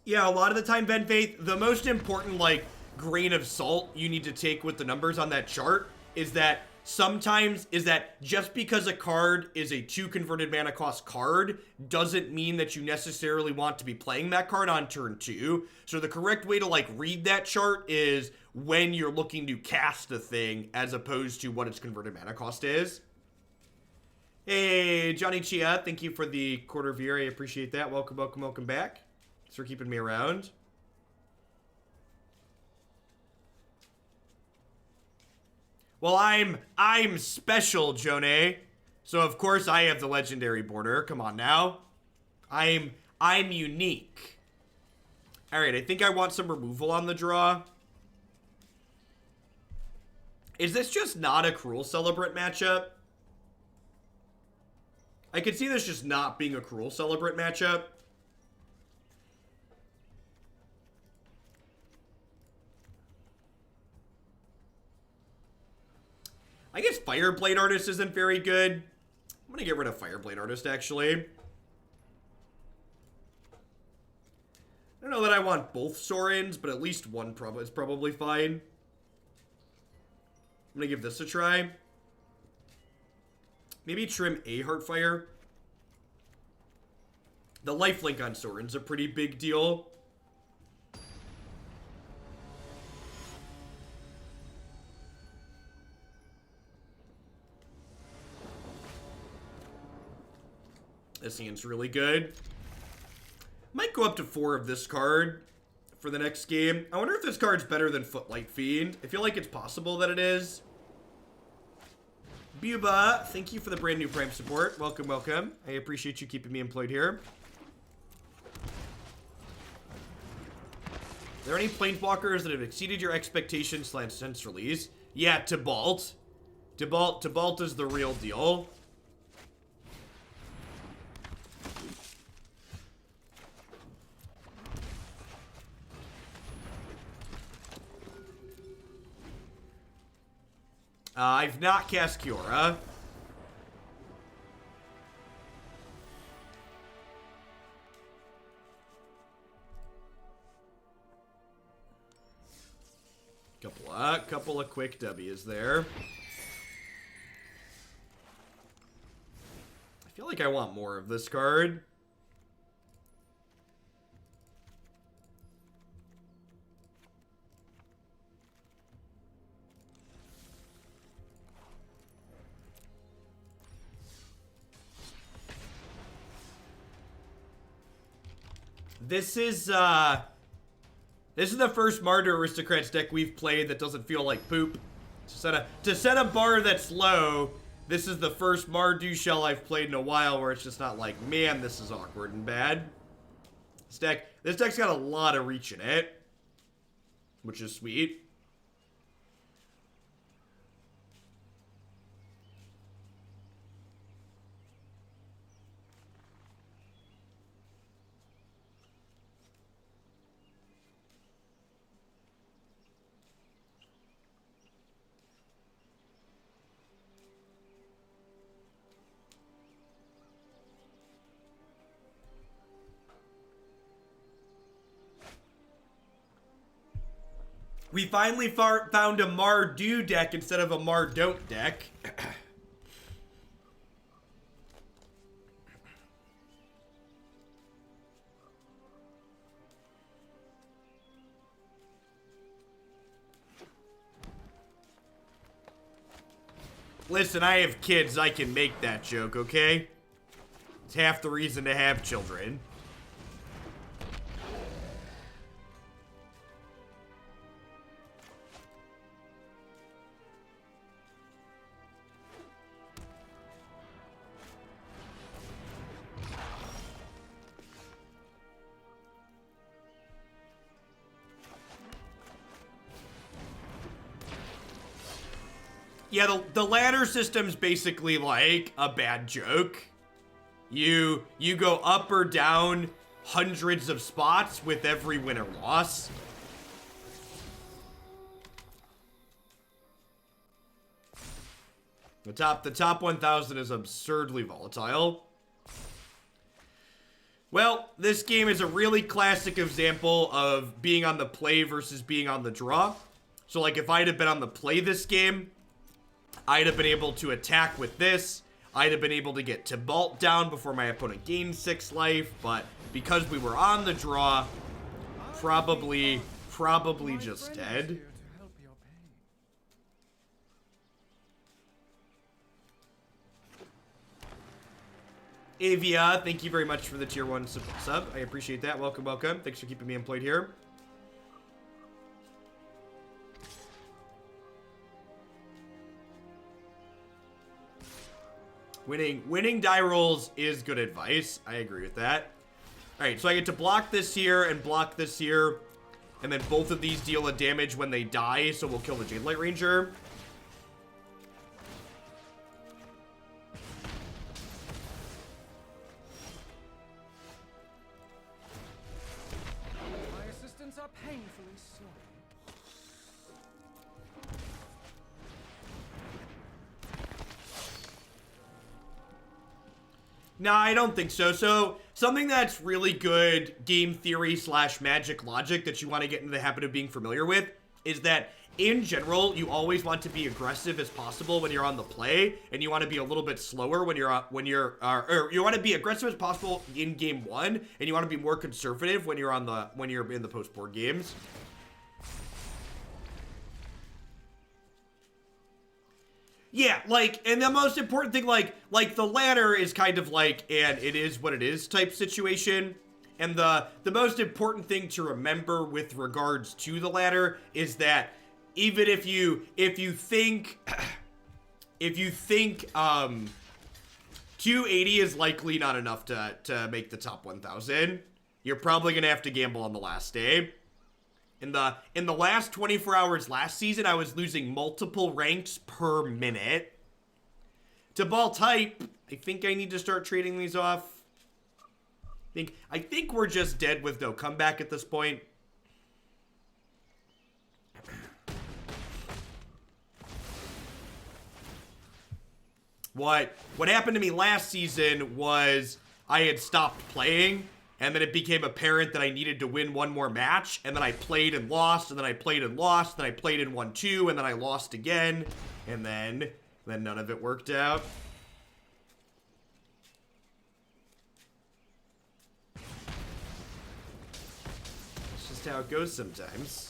Yeah, a lot of the time, Ben Faith, the most important, like, grain of salt you need to take with the numbers on that chart is that sometimes just because a card is a 2 converted mana cost card doesn't mean that you necessarily want to be playing that card on turn 2. So the correct way to, like, read that chart is when you're looking to cast a thing as opposed to what its converted mana cost is. Hey, Johnny Chia, thank you for the quarter of year. I appreciate that. Welcome, welcome, welcome back. Thanks for keeping me around. Well, I'm special, Jonah. So of course I have the legendary border. Come on now. I'm unique. Alright, I think I want some removal on the draw. Is this just not a Cruel Celebrant matchup? I could see this just not being a Cruel Celebrant matchup. I guess Fireblade Artist isn't very good. I'm gonna get rid of Fireblade Artist, actually. I don't know that I want both Sorins, but at least one is probably fine. I'm gonna give this a try. Maybe trim a Heartfire. The lifelink on Sorin's a pretty big deal. This hand's really good. Might go up to 4 of this card for the next game. I wonder if this card's better than Footlight Fiend. I feel like it's possible that it is. Buba, thank you for the brand new Prime support. Welcome, welcome. I appreciate you keeping me employed here. Are there any planeswalkers that have exceeded your expectations since release? Yeah, Tibalt. Tibalt is the real deal. I've not cast Kiora. Couple of quick W's there. I feel like I want more of this card. This is the first Mardu Aristocrats deck we've played that doesn't feel like poop. To set a bar that's low, this is the first Mardu shell I've played in a while where it's just not like, man, this is awkward and bad. This deck's got a lot of reach in it, which is sweet. We finally found a Mardu deck instead of a Mardon't deck. Listen, I have kids. I can make that joke, okay? It's half the reason to have children. Yeah, the ladder system's basically like a bad joke. You go up or down hundreds of spots with every win or loss. The top 1000 is absurdly volatile. Well, this game is a really classic example of being on the play versus being on the draw. So like if I'd have been on the play this game, I'd have been able to attack with this. I'd have been able to get Tibalt down before my opponent gained 6 life, but because we were on the draw, probably just dead. Avia, thank you very much for the tier 1 sub. I appreciate that. Welcome, welcome. Thanks for keeping me employed here. Winning die rolls is good advice. I agree with that. Alright, so I get to block this here and block this here. And then both of these deal a damage when they die, so we'll kill the Jade Light Ranger. My assistants are painfully slow. Nah, I don't think so. So, something that's really good game theory / magic logic that you want to get into the habit of being familiar with is that, in general, you always want to be aggressive as possible when you're on the play, and you want to be a little bit slower when you're or you want to be aggressive as possible in game 1, and you want to be more conservative when you're in the post-board games. Yeah, like, and the most important thing, like the ladder is kind of like an it is what it is type situation. And the most important thing to remember with regards to the ladder is that even if you think 280 is likely not enough to make the top 1,000, you're probably gonna have to gamble on the last day. In the last 24 hours last season, I was losing multiple ranks per minute. Tibalt type, I think I need to start trading these off. I think we're just dead with no comeback at this point. What happened to me last season was I had stopped playing. And then it became apparent that I needed to win one more match. And then I played and lost. And then I played and lost. Then I played and won 2. And then I lost again. And then none of it worked out. It's just how it goes sometimes.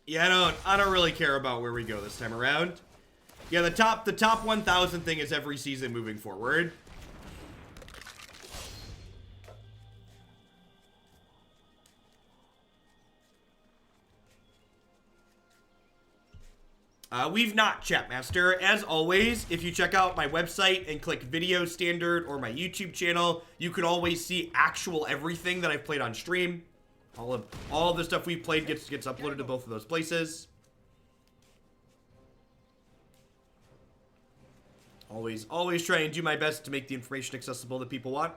Yeah, I don't really care about where we go this time around. Yeah, the top 1,000 thing is every season moving forward. We've not, Chatmaster. As always, if you check out my website and click Video Standard or my YouTube channel, you can always see actual everything that I've played on stream. All of the stuff we've played gets uploaded to both of those places. Always try and do my best to make the information accessible that people want.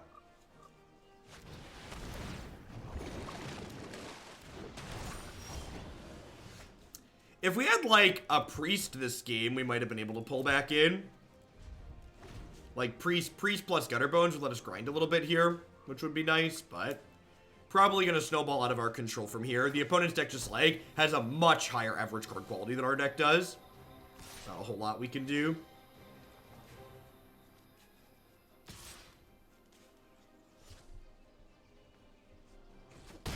If we had, like, a priest this game, we might have been able to pull back in. Like, priest plus Gutterbones would let us grind a little bit here, which would be nice, but probably going to snowball out of our control from here. The opponent's deck, just like, has a much higher average card quality than our deck does. Not a whole lot we can do. The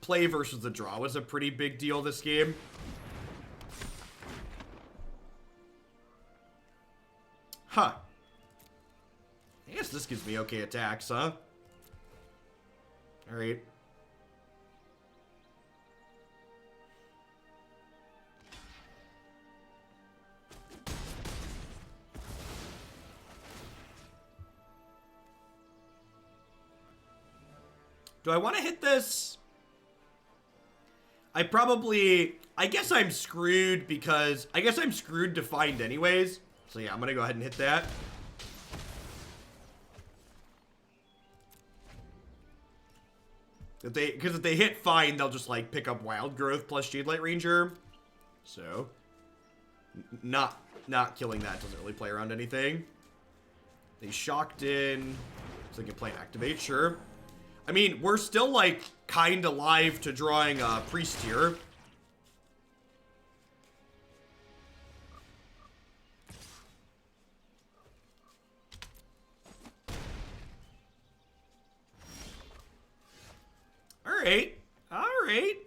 play versus the draw was a pretty big deal this game. Huh. I guess this gives me okay attacks, huh? Alright. Do I want to hit this? I guess I'm screwed because, I guess I'm screwed to find anyways. So yeah, I'm going to go ahead and hit that. Because if they hit find, they'll just like pick up Wild Growth plus Jade Light Ranger. So, not killing that doesn't really play around anything. They shocked in, so they can play and activate, sure. I mean, we're still, like, kind of live to drawing a Priest here. Alright. Alright.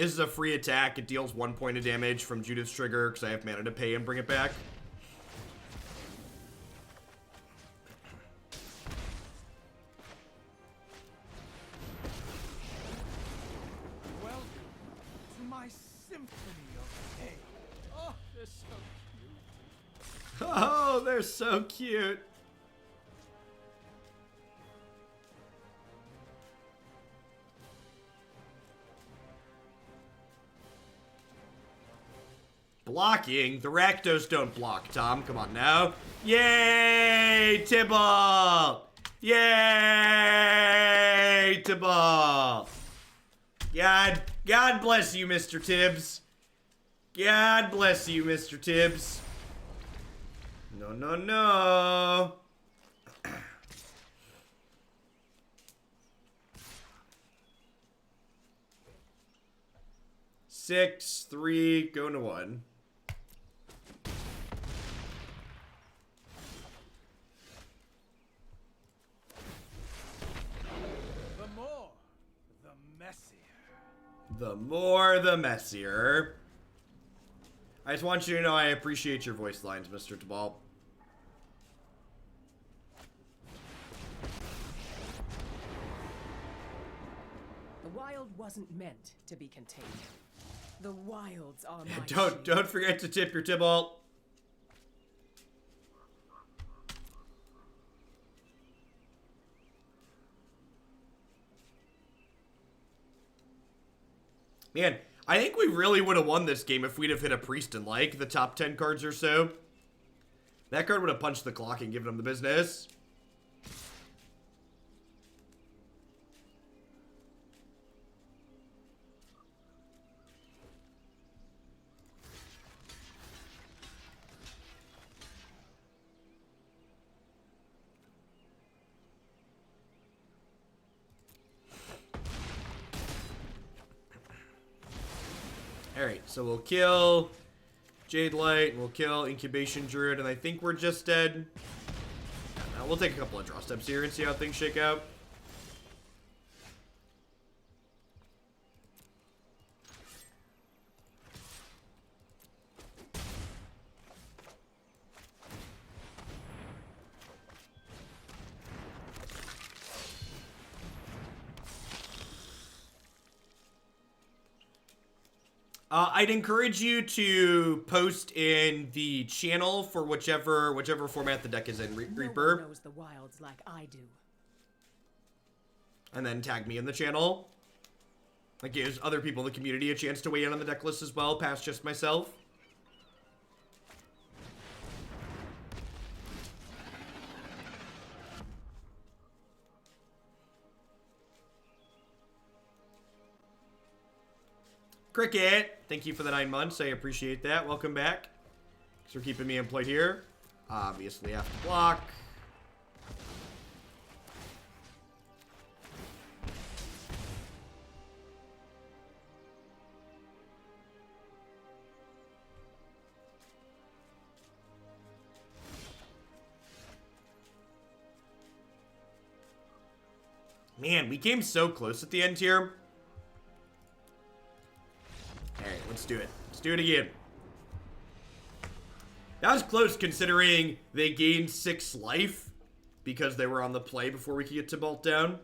This is a free attack. It deals 1 point of damage from Judith's trigger because I have mana to pay and bring it back. Welcome to my symphony of pain. Oh, they're so cute. Oh, they're so cute. Blocking? The Rakdos don't block, Tom. Come on now. Yay, Tibalt! Yay, Tibalt! God bless you, Mr. Tibbs. God bless you, Mr. Tibbs. No, no, no. Six, 3, going to 1. The more, the messier. The more, the messier. I just want you to know I appreciate your voice lines, Mr. Tibalt. The wild wasn't meant to be contained. The wilds are my Don't forget to tip your Tibalt. Man, I think we really would have won this game if we'd have hit a priest in like the top 10 cards or so. That card would have punched the clock and given him the business. Alright, so we'll kill Jade Light, and we'll kill Incubation Druid, and I think we're just dead. No, we'll take a couple of draw steps here and see how things shake out. I'd encourage you to post in the channel for whichever format the deck is in, Reaper. No one knows the wilds like I do. And then tag me in the channel. That gives other people in the community a chance to weigh in on the deck list as well, past just myself. Cricket, thank you for the 9 months. I appreciate that. Welcome back. Thanks for keeping me employed here. Obviously, have to block. Man, we came so close at the end here. Alright, let's do it. Let's do it again. That was close considering they gained 6 life because they were on the play before we could get Tibalt down.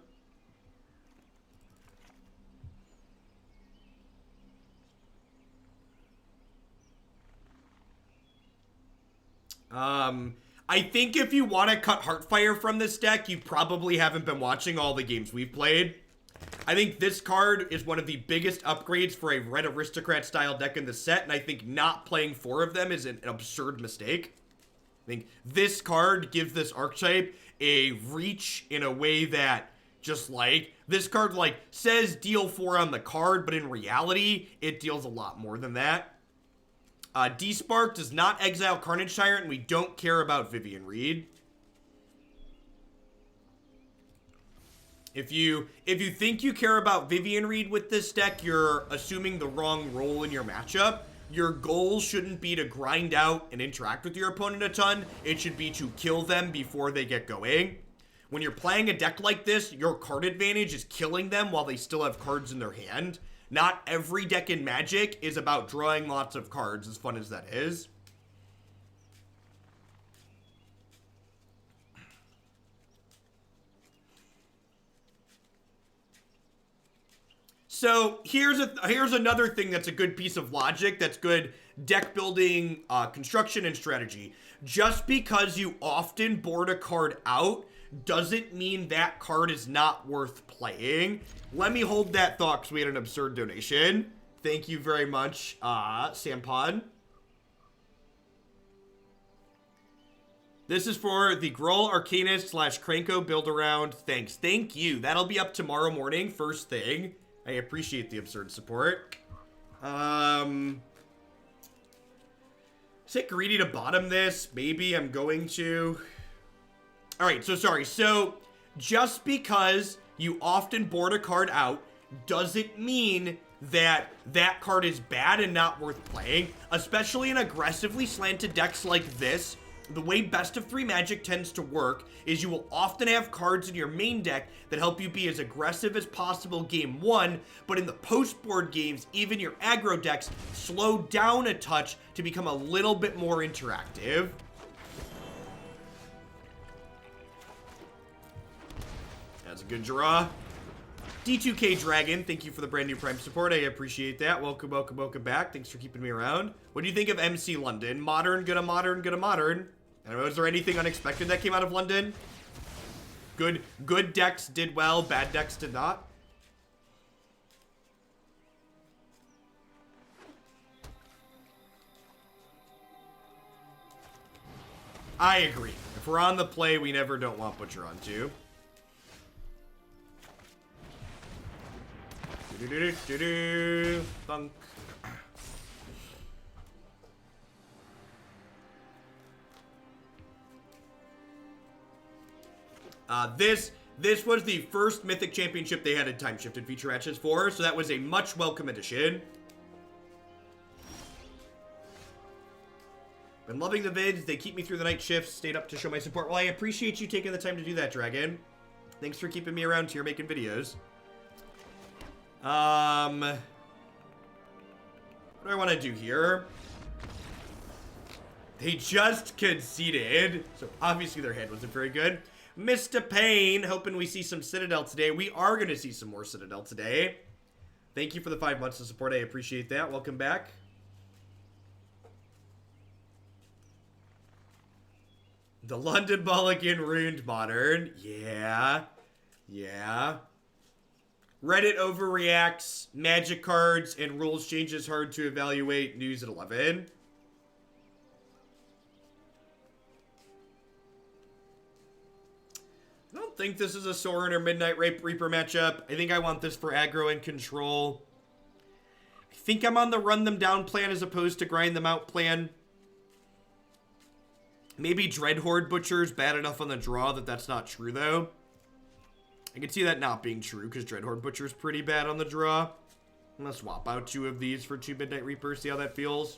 I think if you want to cut Heartfire from this deck, you probably haven't been watching all the games we've played. I think this card is one of the biggest upgrades for a Red Aristocrat style deck in the set, and I think not playing 4 of them is an absurd mistake. I think this card gives this archetype a reach in a way that just like, this card like says deal 4 on the card, but in reality, it deals a lot more than that. Despark does not exile Carnage Tyrant, and we don't care about Vivian Reed. If you think you care about Vivian Reed with this deck, you're assuming the wrong role in your matchup. Your goal shouldn't be to grind out and interact with your opponent a ton. It should be to kill them before they get going. When you're playing a deck like this, your card advantage is killing them while they still have cards in their hand. Not every deck in Magic is about drawing lots of cards, as fun as that is. So here's another thing that's a good piece of logic, that's good deck building, construction, and strategy. Just because you often board a card out doesn't mean that card is not worth playing. Let me hold that thought because we had an absurd donation. Thank you very much, Sampon. This is for the Gruul Arcanist / Kranko build around. Thanks. Thank you. That'll be up tomorrow morning, first thing. I appreciate the absurd support. Is it greedy to bottom this? Maybe I'm going to. Alright, so sorry. So, just because you often board a card out doesn't mean that that card is bad and not worth playing. Especially in aggressively slanted decks like this. The way best of 3 Magic tends to work is you will often have cards in your main deck that help you be as aggressive as possible game 1, but in the post-board games, even your aggro decks slow down a touch to become a little bit more interactive. That's a good draw. D2K Dragon, thank you for the brand new Prime support. I appreciate that. Welcome, welcome, welcome back. Thanks for keeping me around. What do you think of MC London? Modern, good a modern, good a modern. I don't know, is there anything unexpected that came out of London? Good decks did well, bad decks did not. I agree. If we're on the play, we never don't want Butcher on too. Thunk. This was the first Mythic Championship they had a time-shifted feature matches for, so that was a much welcome addition. Been loving the vids. They keep me through the night shifts. Stayed up to show my support. Well, I appreciate you taking the time to do that, Dragon. Thanks for keeping me around here making videos. What do I want to do here? They just conceded, so obviously their hand wasn't very good. Mr. Payne, hoping we see some Citadel today. We are going to see some more Citadel today. Thank you for the 5 months of support. I appreciate that. Welcome back. The London Mulligan ruined Modern. Yeah. Yeah. Reddit overreacts. Magic cards and rules changes hard to evaluate. News at 11. I don't think this is a Sorin or Midnight Reaper matchup. I think I want this for aggro and control. I think I'm on the run them down plan as opposed to grind them out plan. Maybe Dreadhorde Butcher's bad enough on the draw that that's not true, though. I can see that not being true, because Dreadhorde Butcher's pretty bad on the draw. I'm going to swap out 2 of these for 2 Midnight Reapers, see how that feels.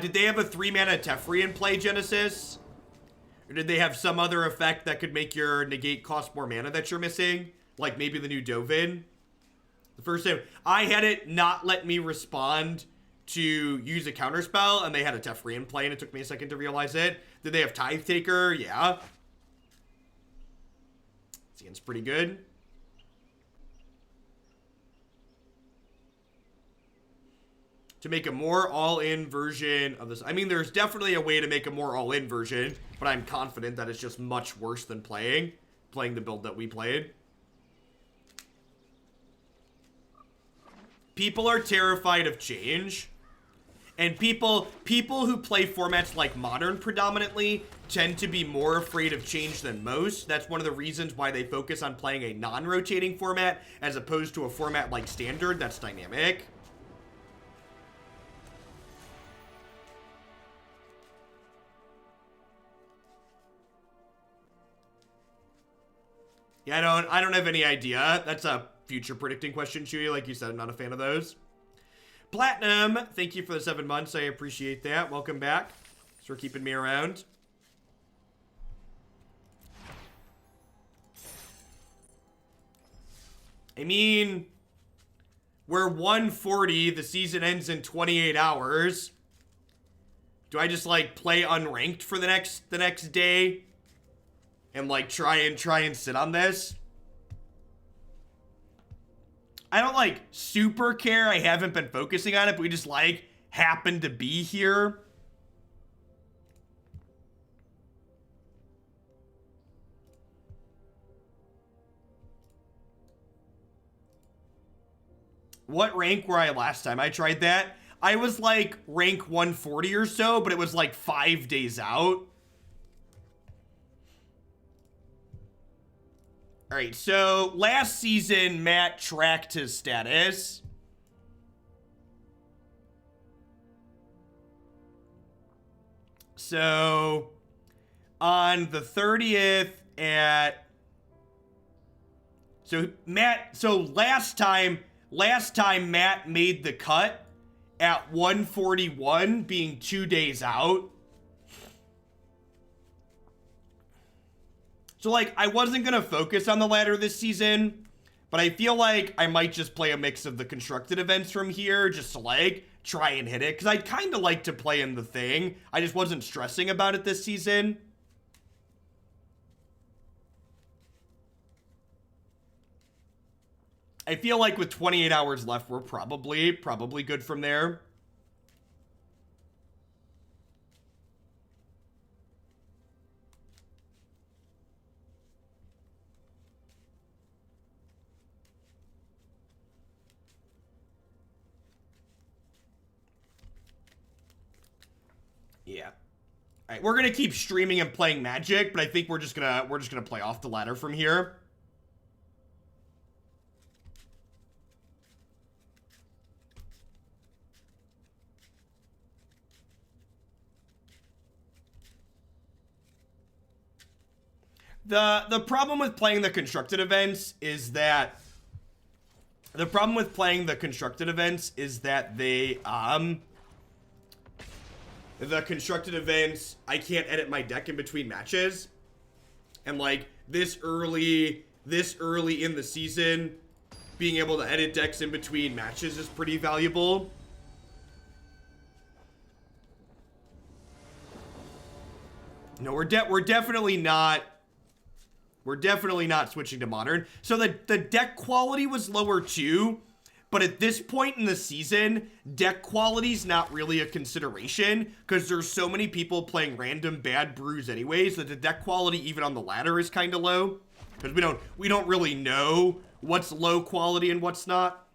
Did they have a 3-mana Teferi in play, Genesis? Or did they have some other effect that could make your negate cost more mana that you're missing? Like maybe the new Dovin? The first time, I had it not let me respond to use a counterspell, and they had a Teferi in play, and it took me a second to realize it. Did they have Tithe Taker? Yeah. Seems pretty good. To make a more all-in version of this. I mean, there's definitely a way to make a more all-in version, but I'm confident that it's just much worse than playing the build that we played. People are terrified of change. And people who play formats like Modern predominantly tend to be more afraid of change than most. That's one of the reasons why they focus on playing a non-rotating format as opposed to a format like Standard that's dynamic. Yeah, I don't have any idea. That's a future predicting question, Chewy. Like you said, I'm not a fan of those. Platinum, thank you for the 7 months. I appreciate that. Welcome back. Thanks for keeping me around. I mean, we're 140. The season ends in 28 hours. Do I just like play unranked for the next day and like try and sit on this? I don't like super care. I haven't been focusing on it, but we just like happen to be here. What rank were I last time I tried that? I was like rank 140 or so, but it was like 5 days out. All right, so last season, Matt tracked his status. So on the 30th at... So last time Matt made the cut at 141, being 2 days out. So, like, I wasn't going to focus on the ladder this season, but I feel like I might just play a mix of the constructed events from here just to, like, try and hit it. Because I'd kind of like to play in the thing. I just wasn't stressing about it this season. I feel like with 28 hours left, we're probably good from there. Yeah. All right, we're gonna keep streaming and playing Magic, but I think we're just gonna play off the ladder from here. The problem with playing the constructed events is that they the constructed events, I can't edit my deck in between matches. And like this early in the season, being able to edit decks in between matches is pretty valuable. No, we're definitely not switching to modern. So the deck quality was lower too. But at this point in the season, deck quality's not really a consideration because there's so many people playing random bad brews anyways that the deck quality even on the ladder is kind of low because we don't really know what's low quality and what's not.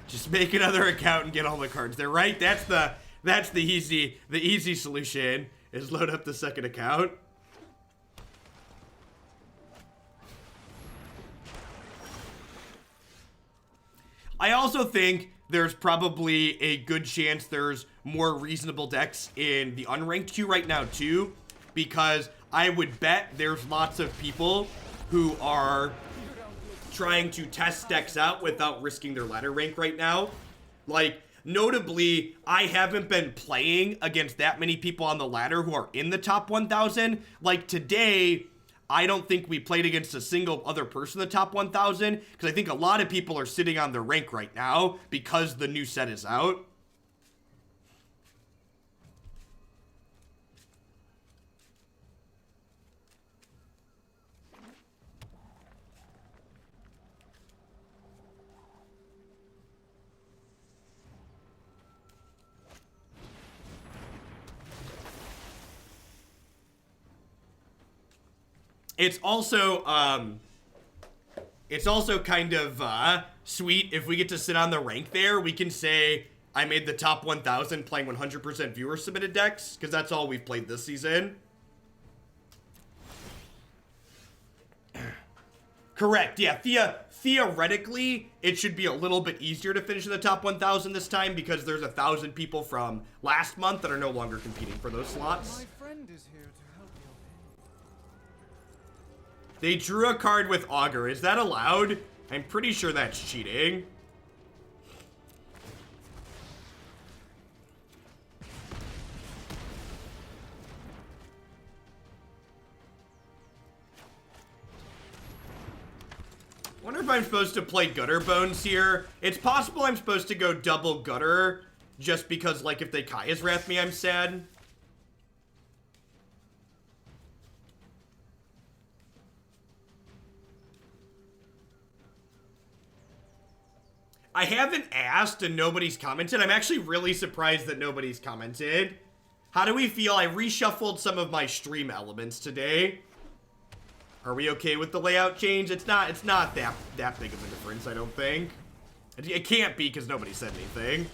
Just make another account and get all the cards there, right? That's the easy solution is load up the second account. I also think there's probably a good chance there's more reasonable decks in the unranked queue right now too, because I would bet there's lots of people who are trying to test decks out without risking their ladder rank right now. Like, notably, I haven't been playing against that many people on the ladder who are in the top 1,000. Like, today, I don't think we played against a single other person in the top 1,000, because I think a lot of people are sitting on their rank right now because the new set is out. It's also kind of sweet if we get to sit on the rank there. We can say I made the top 1,000 playing 100% viewer submitted decks, because that's all we've played this season. Correct, yeah. Theoretically, it should be a little bit easier to finish in the top 1,000 this time because there's 1,000 people from last month that are no longer competing for those slots. My friend is here to help you. They drew a card with Augur. Is that allowed? I'm pretty sure that's cheating. Wonder if I'm supposed to play Gutterbones here. It's possible I'm supposed to go double Gutter, just because, like, if they Kaya's Wrath me, I'm sad. I haven't asked and nobody's commented. I'm actually really surprised that nobody's commented. How do we feel? I reshuffled some of my stream elements today. Are we okay with the layout change? It's not that big of a difference, I don't think. It can't be because nobody said anything.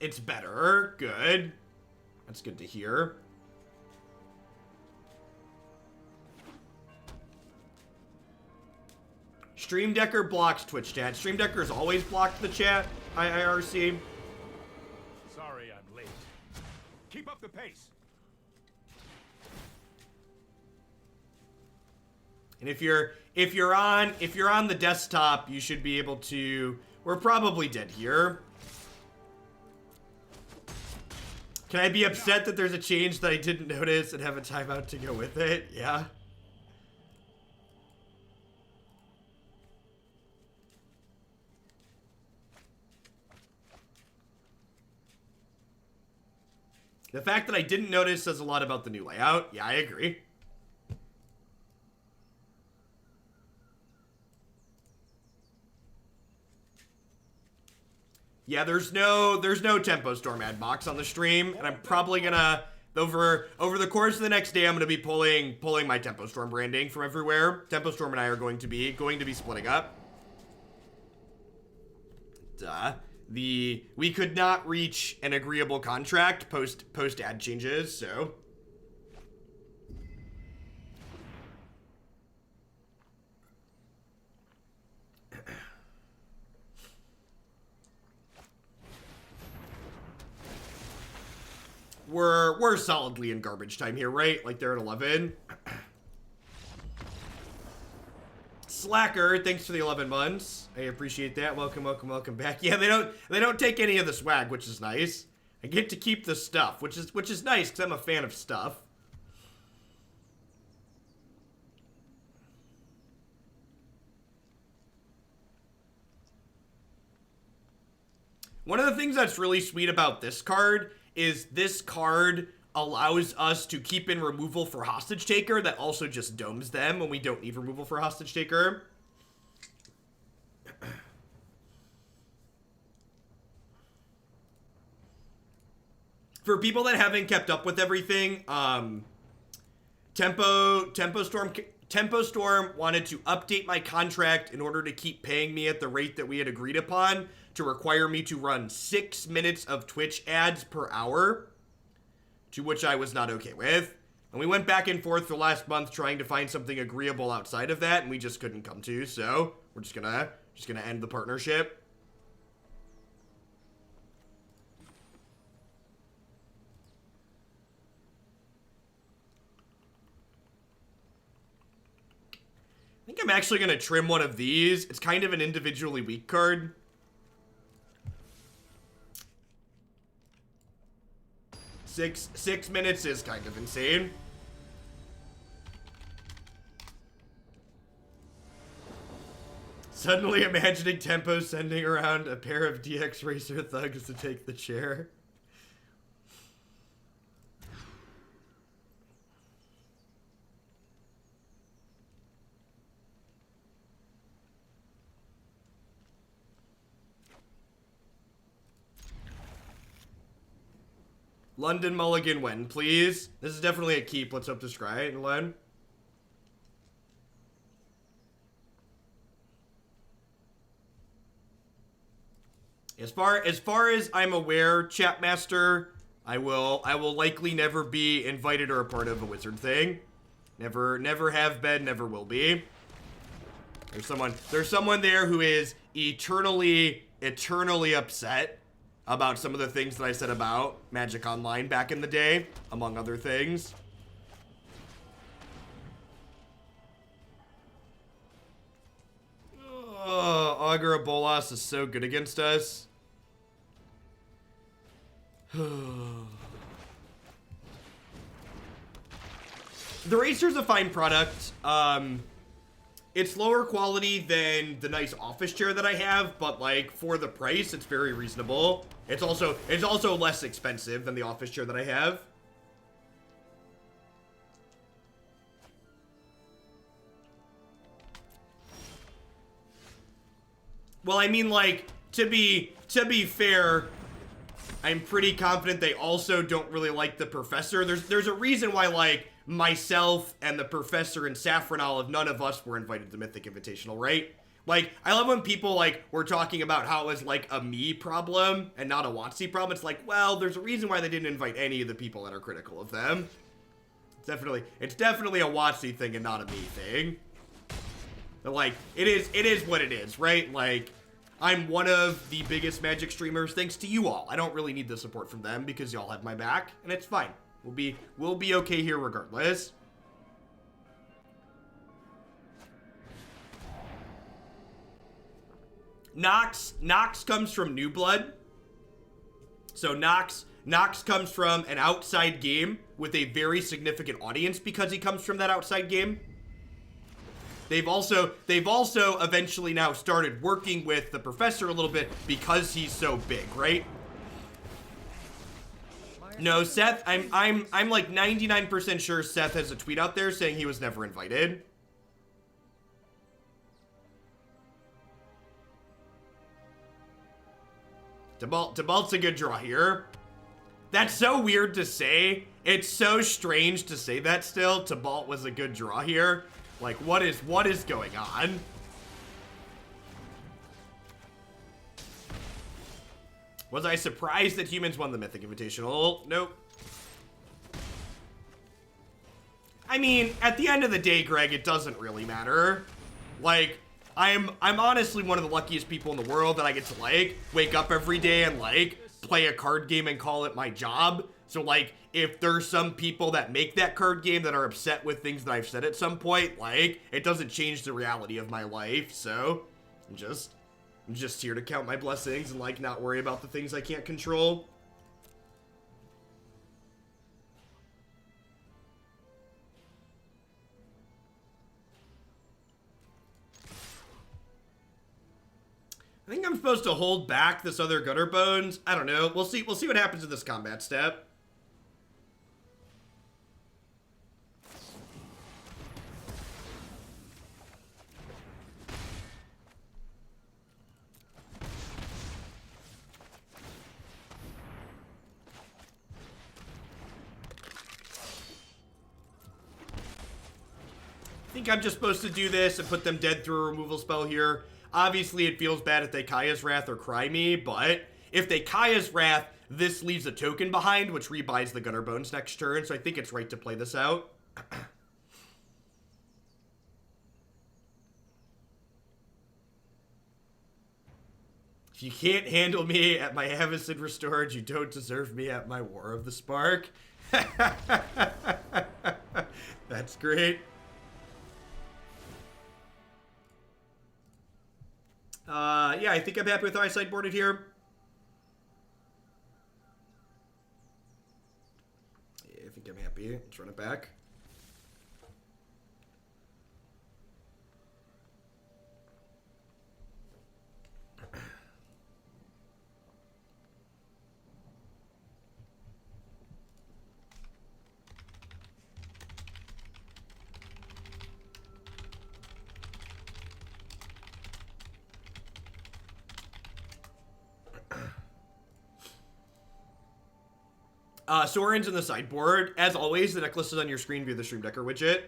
It's better. Good. That's good to hear. Stream Decker blocks Twitch chat. Stream Decker's always blocked the chat, IRC. Sorry I'm late. Keep up the pace. And if you're on the desktop, you should be able to. We're probably dead here. Can I be upset that there's a change that I didn't notice and have a timeout to go with it? Yeah. The fact that I didn't notice says a lot about the new layout. Yeah, I agree. Yeah, there's no Tempo Storm ad box on the stream, and I'm probably gonna over the course of the next day I'm gonna be pulling my Tempo Storm branding from everywhere. Tempo Storm and I are going to be splitting up. We could not reach an agreeable contract post ad changes, so we're solidly in garbage time here, right? Like they're at 11. Slacker, thanks for the 11 months. I appreciate that. Welcome back. Yeah, they don't take any of the swag, which is nice. I get to keep the stuff, which is nice because I'm a fan of stuff. One of the things that's really sweet about this card is this card allows us to keep in removal for Hostage Taker that also just domes them when we don't need removal for Hostage Taker. For people that haven't kept up with everything, Tempo Storm wanted to update my contract in order to keep paying me at the rate that we had agreed upon, to require me to run 6 minutes of Twitch ads per hour, to which I was not okay with. And we went back and forth for last month trying to find something agreeable outside of that, and we just couldn't come to, so we're just gonna end the partnership. I think I'm actually gonna trim one of these. It's kind of an individually weak card. Six minutes is kind of insane. Suddenly imagining Tempo sending around a pair of DX Racer thugs to take the chair. London Mulligan when, please? This is definitely a keep. Let's hope to scry it and learn. As far as I'm aware, Chatmaster, I will likely never be invited or a part of a wizard thing. Never have been, never will be. There's someone there who is eternally upset about some of the things that I said about Magic Online back in the day, among other things. Oh, Augur of Bolas is so good against us. The Racer's a fine product. It's lower quality than the nice office chair that I have, but like for the price, it's very reasonable. It's also less expensive than the office chair that I have. Well, I mean, like, to be fair, I'm pretty confident they also don't really like the Professor. There's a reason why, like, myself and the Professor and Saffron Olive, none of us were invited to the Mythic Invitational, right? Like, I love when people, like, were talking about how it was, like, a me problem and not a WotC problem. It's like, well, there's a reason why they didn't invite any of the people that are critical of them. It's definitely a WotC thing and not a me thing. But, like, it is what it is, right? Like, I'm one of the biggest Magic streamers thanks to you all. I don't really need the support from them because y'all have my back, and it's fine. We'll be okay here regardless. Nox comes from New Blood. So Nox comes from an outside game with a very significant audience because he comes from that outside game. They've also eventually now started working with the Professor a little bit because he's so big, right? No, Seth, I'm like 99% sure Seth has a tweet out there saying he was never invited. Tibalt's a good draw here. That's so weird to say. It's so strange to say that still. Tibalt was a good draw here. Like, what is going on? Was I surprised that humans won the Mythic Invitational? Nope. I mean, at the end of the day, Greg, it doesn't really matter. Like, I'm honestly one of the luckiest people in the world that I get to, like, wake up every day and, like, play a card game and call it my job. So, like, if there's some people that make that card game that are upset with things that I've said at some point, like, it doesn't change the reality of my life. So, I'm just here to count my blessings and, like, not worry about the things I can't control. I think I'm supposed to hold back this other Gutterbones. I don't know. We'll see what happens in this combat step. I think I'm just supposed to do this and put them dead through a removal spell here. Obviously, it feels bad if they Kaya's Wrath or Cry Me, but if they Kaya's Wrath, this leaves a token behind, which rebuys the Gutterbones next turn, so I think it's right to play this out. If you can't handle me at my Avacyn Restored, you don't deserve me at my War of the Spark. That's great. Yeah, I think I'm happy with how I sideboarded here. Yeah, I think I'm happy. Let's run it back. Sorin's in the sideboard. As always, the necklace is on your screen via the Stream Decker widget.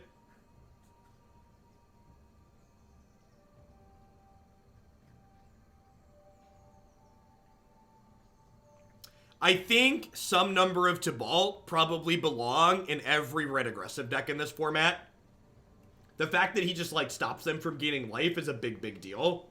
I think some number of Tibalt probably belong in every red aggressive deck in this format. The fact that he just, like, stops them from gaining life is a big, big deal.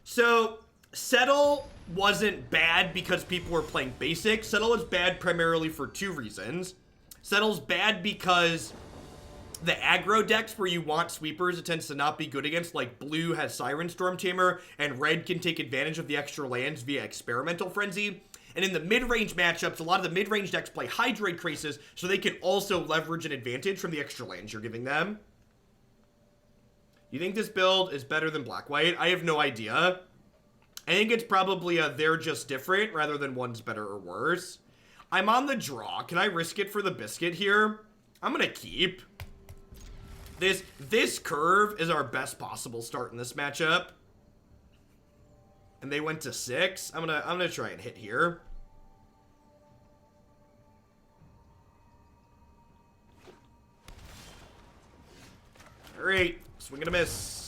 So, Settle wasn't bad because people were playing basic. Settle is bad primarily for two reasons. Settle's bad because the aggro decks where you want sweepers, it tends to not be good against. Like, blue has Siren Storm Tamer, and red can take advantage of the extra lands via Experimental Frenzy. And in the mid-range matchups, a lot of the mid-range decks play Hydrate Krasis, so they can also leverage an advantage from the extra lands you're giving them. You think this build is better than Black-White? I have no idea. I think it's probably a they're just different rather than one's better or worse. I'm on the draw. Can I risk it for the biscuit here? I'm gonna keep. This curve is our best possible start in this matchup. And they went to 6. I'm gonna try and hit here. Alright, swing and a miss.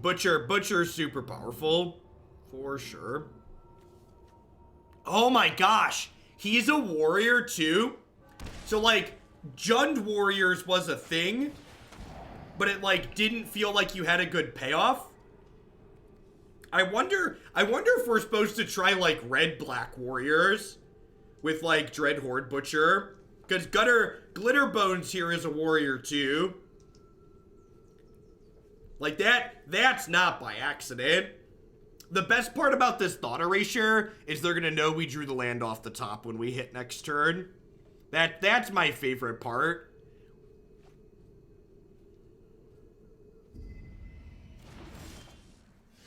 Butcher's super powerful. For sure. Oh my gosh. He's a warrior too? So like, Jund warriors was a thing, but it like didn't feel like you had a good payoff. I wonder if we're supposed to try like red-black warriors with like Dreadhorde Butcher. Because Gutterbones here is a warrior too. Like that's not by accident. The best part about this Thought Erasure is they're gonna know we drew the land off the top when we hit next turn. That's my favorite part.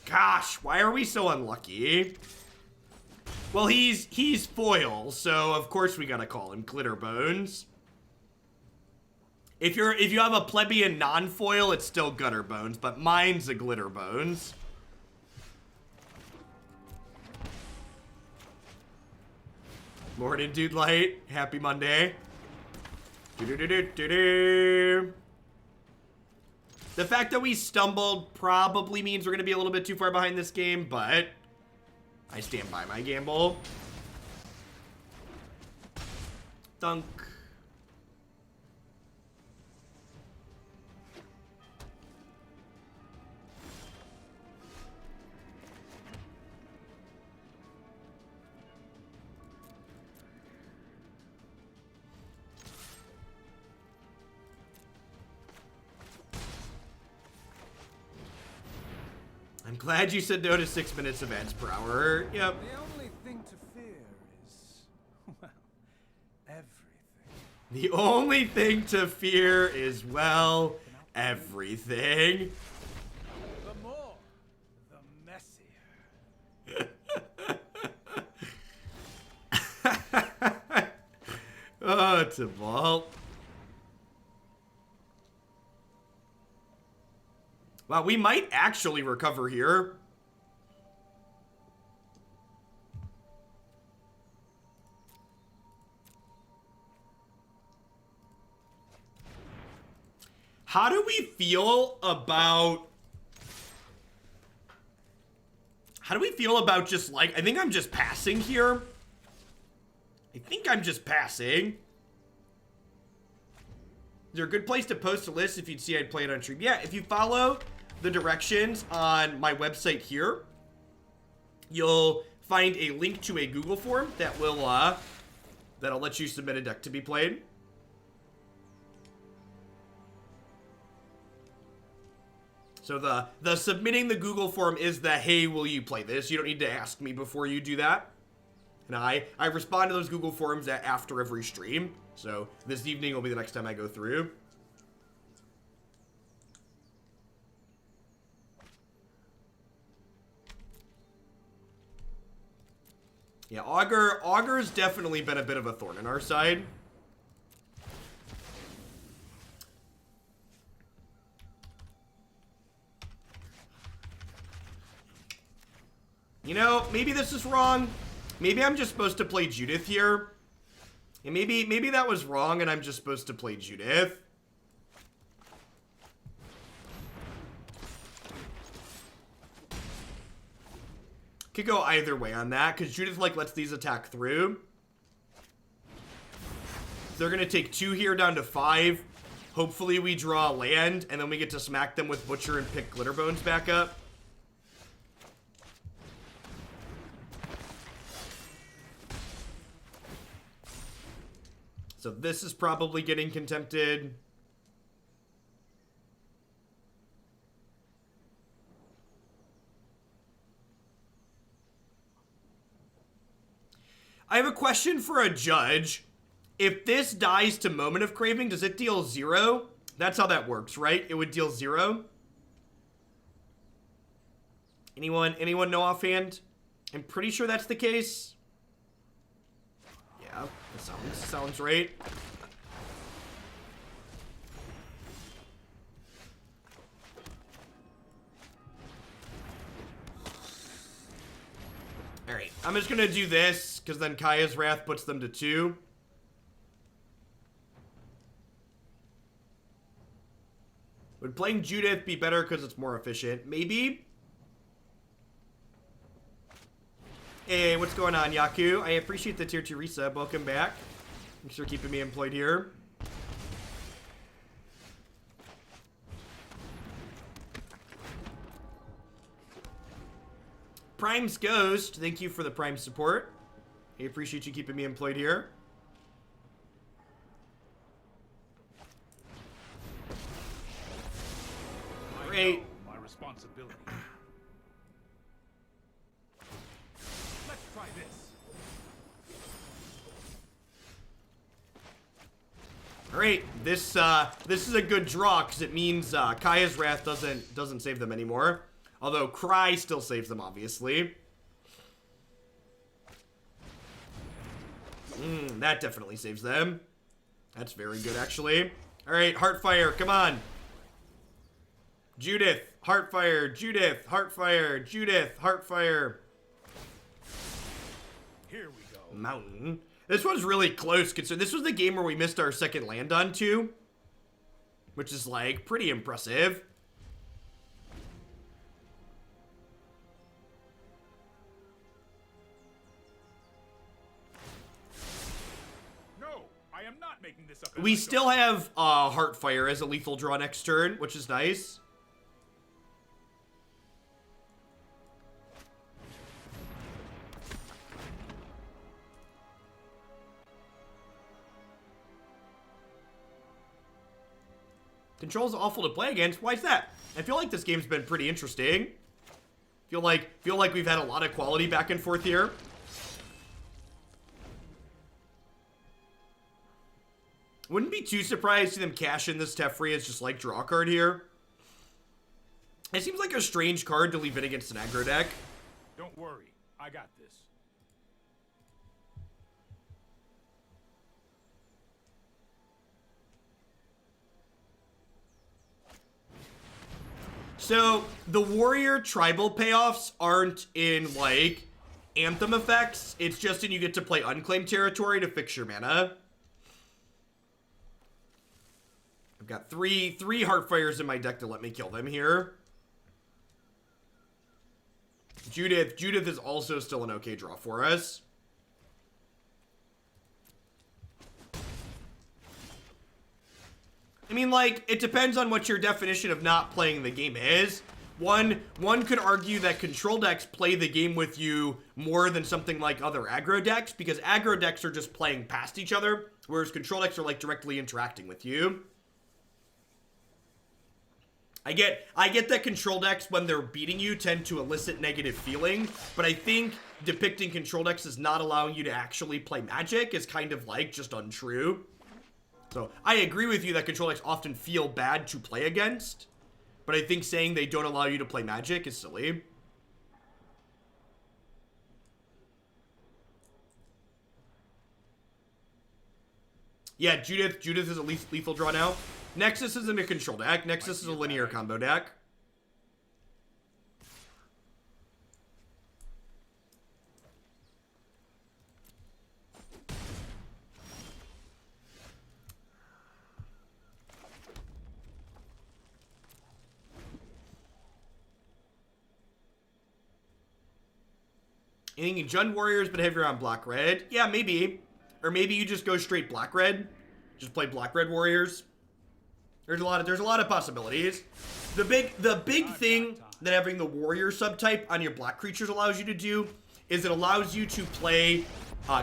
Gosh, why are we so unlucky? Well, he's foil, so of course we gotta call him Glitterbones. If you have a plebeian non-foil, it's still Gutterbones, but mine's a Glitterbones. Morning, Dude Light. Happy Monday. Do-do-do-do-do-do. The fact that we stumbled probably means we're going to be a little bit too far behind this game, but I stand by my gamble. Thunk. I'm glad you said no to 6 minutes of ads per hour. Yep. The only thing to fear is, well, everything. The only thing to fear is, well, everything. The more, the messier. Oh, Tibalt. Wow, we might actually recover here. How do we feel about... How do we feel about just like... I think I'm just passing here. I think I'm just passing. Is there a good place to post a list if you'd see I'd play it on stream? Yeah, if you follow the directions on my website here, you'll find a link to a Google form that will that'll let you submit a deck to be played. So the submitting the Google form is the, hey, will you play this? You don't need to ask me before you do that. And I respond to those Google forms after every stream. So this evening will be the next time I go through. Yeah, Augur's definitely been a bit of a thorn in our side. You know, maybe this is wrong. Maybe I'm just supposed to play Judith here. And maybe that was wrong and I'm just supposed to play Judith. Could go either way on that, because Judith, like, lets these attack through. They're going to take 2 here down to 5. Hopefully we draw land, and then we get to smack them with Butcher and pick Gutterbones back up. So this is probably getting contempted. I have a question for a judge. If this dies to Moment of Craving, does it deal 0? That's how that works, right? It would deal 0. Anyone know offhand? I'm pretty sure that's the case. Yeah, that sounds right. Alright, I'm just gonna do this, because then Kaya's Wrath puts them to 2. Would playing Judith be better because it's more efficient? Maybe. Hey, what's going on, Yaku? I appreciate the tier 2 resub. Welcome back. Thanks for keeping me employed here. Prime's Ghost, thank you for the Prime support. I appreciate you keeping me employed here. Great. My responsibility. Let's try this. Alright, this is a good draw because it means Kaya's Wrath doesn't save them anymore. Although Cry still saves them, obviously. That definitely saves them. That's very good, actually. Alright, Heartfire, come on. Judith, Heartfire, Judith, Heartfire, Judith, Heartfire. Here we go. Mountain. This one's really close, considering this was the game where we missed our second land on too. Which is, like, pretty impressive. Making this up. We still have Heartfire as a lethal draw next turn, which is nice. Control's awful to play against. Why is that? I feel like this game's been pretty interesting. Feel like we've had a lot of quality back and forth here. Wouldn't be too surprised to see them cash in this Teferi as just like draw card here. It seems like a strange card to leave it against an aggro deck. Don't worry, I got this. So the warrior tribal payoffs aren't in like anthem effects. It's just in you get to play unclaimed territory to fix your mana. I've got three Heartfires in my deck to let me kill them here. Judith is also still an okay draw for us. I mean, like, it depends on what your definition of not playing the game is. One could argue that control decks play the game with you more than something like other aggro decks, because aggro decks are just playing past each other, whereas control decks are, like, directly interacting with you. I get that control decks, when they're beating you, tend to elicit negative feeling, but I think depicting control decks as not allowing you to actually play Magic is kind of, like, just untrue. So, I agree with you that control decks often feel bad to play against, but I think saying they don't allow you to play Magic is silly. Yeah, Judith is a lethal draw now. Nexus isn't a control deck. Nexus is a linear combo deck. You thinking Jund Warriors, but heavier on black-red? Yeah, maybe. Or maybe you just go straight black-red. Just play black-red Warriors. There's a lot of possibilities. The big thing that having the Warrior subtype on your black creatures allows you to do is it allows you to play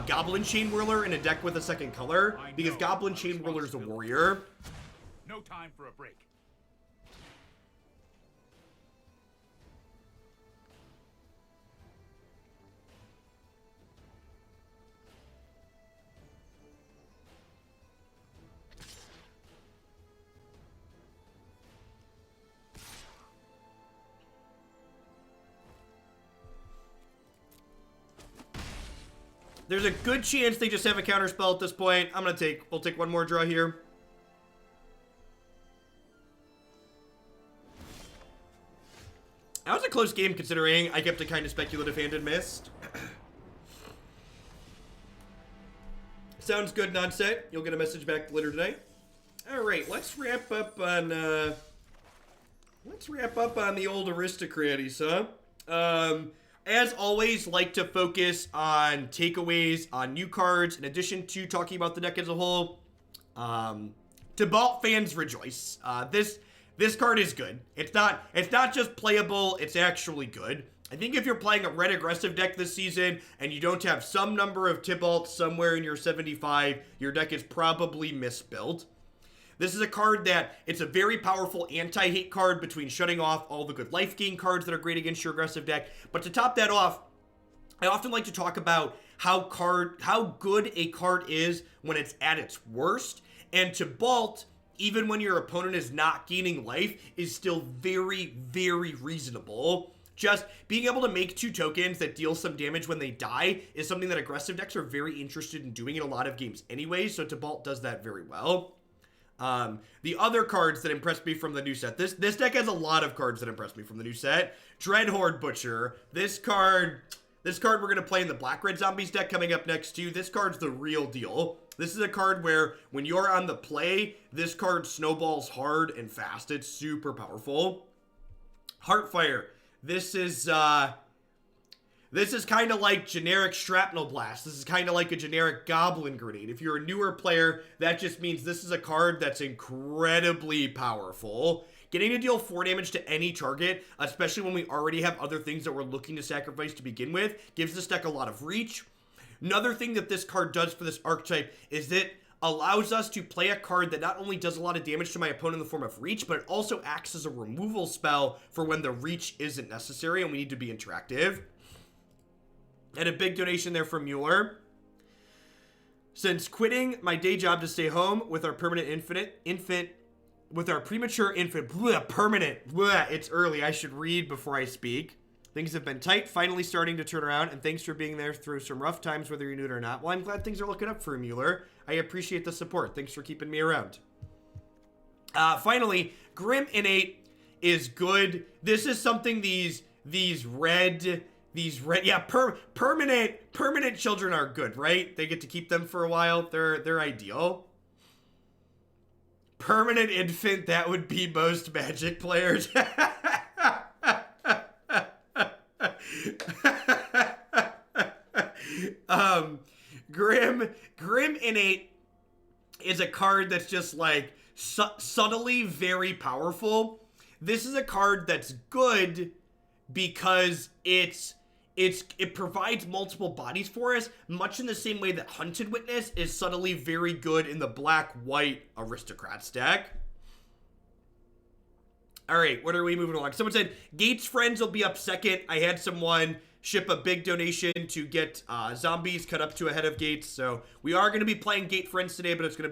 Goblin Chain Whirler in a deck with a second color, because Goblin Chain Whirler is a Warrior. No time for a break. There's a good chance they just have a counterspell at this point. We'll take one more draw here. That was a close game considering I kept a kind of speculative hand and missed. Sounds good, Nonset. You'll get a message back later today. Alright, let's wrap up on the old Aristocrats, huh? As always, like to focus on takeaways, on new cards, in addition to talking about the deck as a whole. Tibalt fans rejoice. This card is good. It's not just playable, it's actually good. I think if you're playing a red aggressive deck this season and you don't have some number of Tibalt somewhere in your 75, your deck is probably misbuilt. This is a card that, it's a very powerful anti-hate card between shutting off all the good life gain cards that are great against your aggressive deck. But to top that off, I often like to talk about how good a card is when it's at its worst. And Tibalt, even when your opponent is not gaining life, is still very, very reasonable. Just being able to make 2 tokens that deal some damage when they die is something that aggressive decks are very interested in doing in a lot of games anyway, so Tibalt does that very well. The other cards that impressed me from the new set, this deck has a lot of cards that impressed me from the new set. Dreadhorde Butcher, this card we're going to play in the black-red zombies deck coming up next too. This card's the real deal. This is a card where when you're on the play, this card snowballs hard and fast. It's super powerful. Heartfire, this is kind of like generic Shrapnel Blast. This is kind of like a generic Goblin Grenade. If you're a newer player, that just means this is a card that's incredibly powerful. Getting to deal 4 damage to any target, especially when we already have other things that we're looking to sacrifice to begin with, gives this deck a lot of reach. Another thing that this card does for this archetype is that allows us to play a card that not only does a lot of damage to my opponent in the form of reach, but it also acts as a removal spell for when the reach isn't necessary and we need to be interactive. And a big donation there from Mueller. Since quitting my day job to stay home with our premature infant, it's early, I should read before I speak. Things have been tight, finally starting to turn around, and thanks for being there through some rough times, whether you knew it or not. Well, I'm glad things are looking up for Mueller. I appreciate the support. Thanks for keeping me around. Finally, Grim Innate is good. This is something these permanent children are good, right? They get to keep them for a while. They're ideal. Permanent infant, that would be most Magic players. Grim Innate is a card that's just like subtly very powerful. This is a card that's good because it provides multiple bodies for us, much in the same way that Hunted Witness is subtly very good in the black-white Aristocrats deck. Alright, what are we moving along? Someone said, Gates Friends will be up second. I had someone ship a big donation to get zombies cut up to ahead of Gates, so we are going to be playing Gate Friends today, but it's going to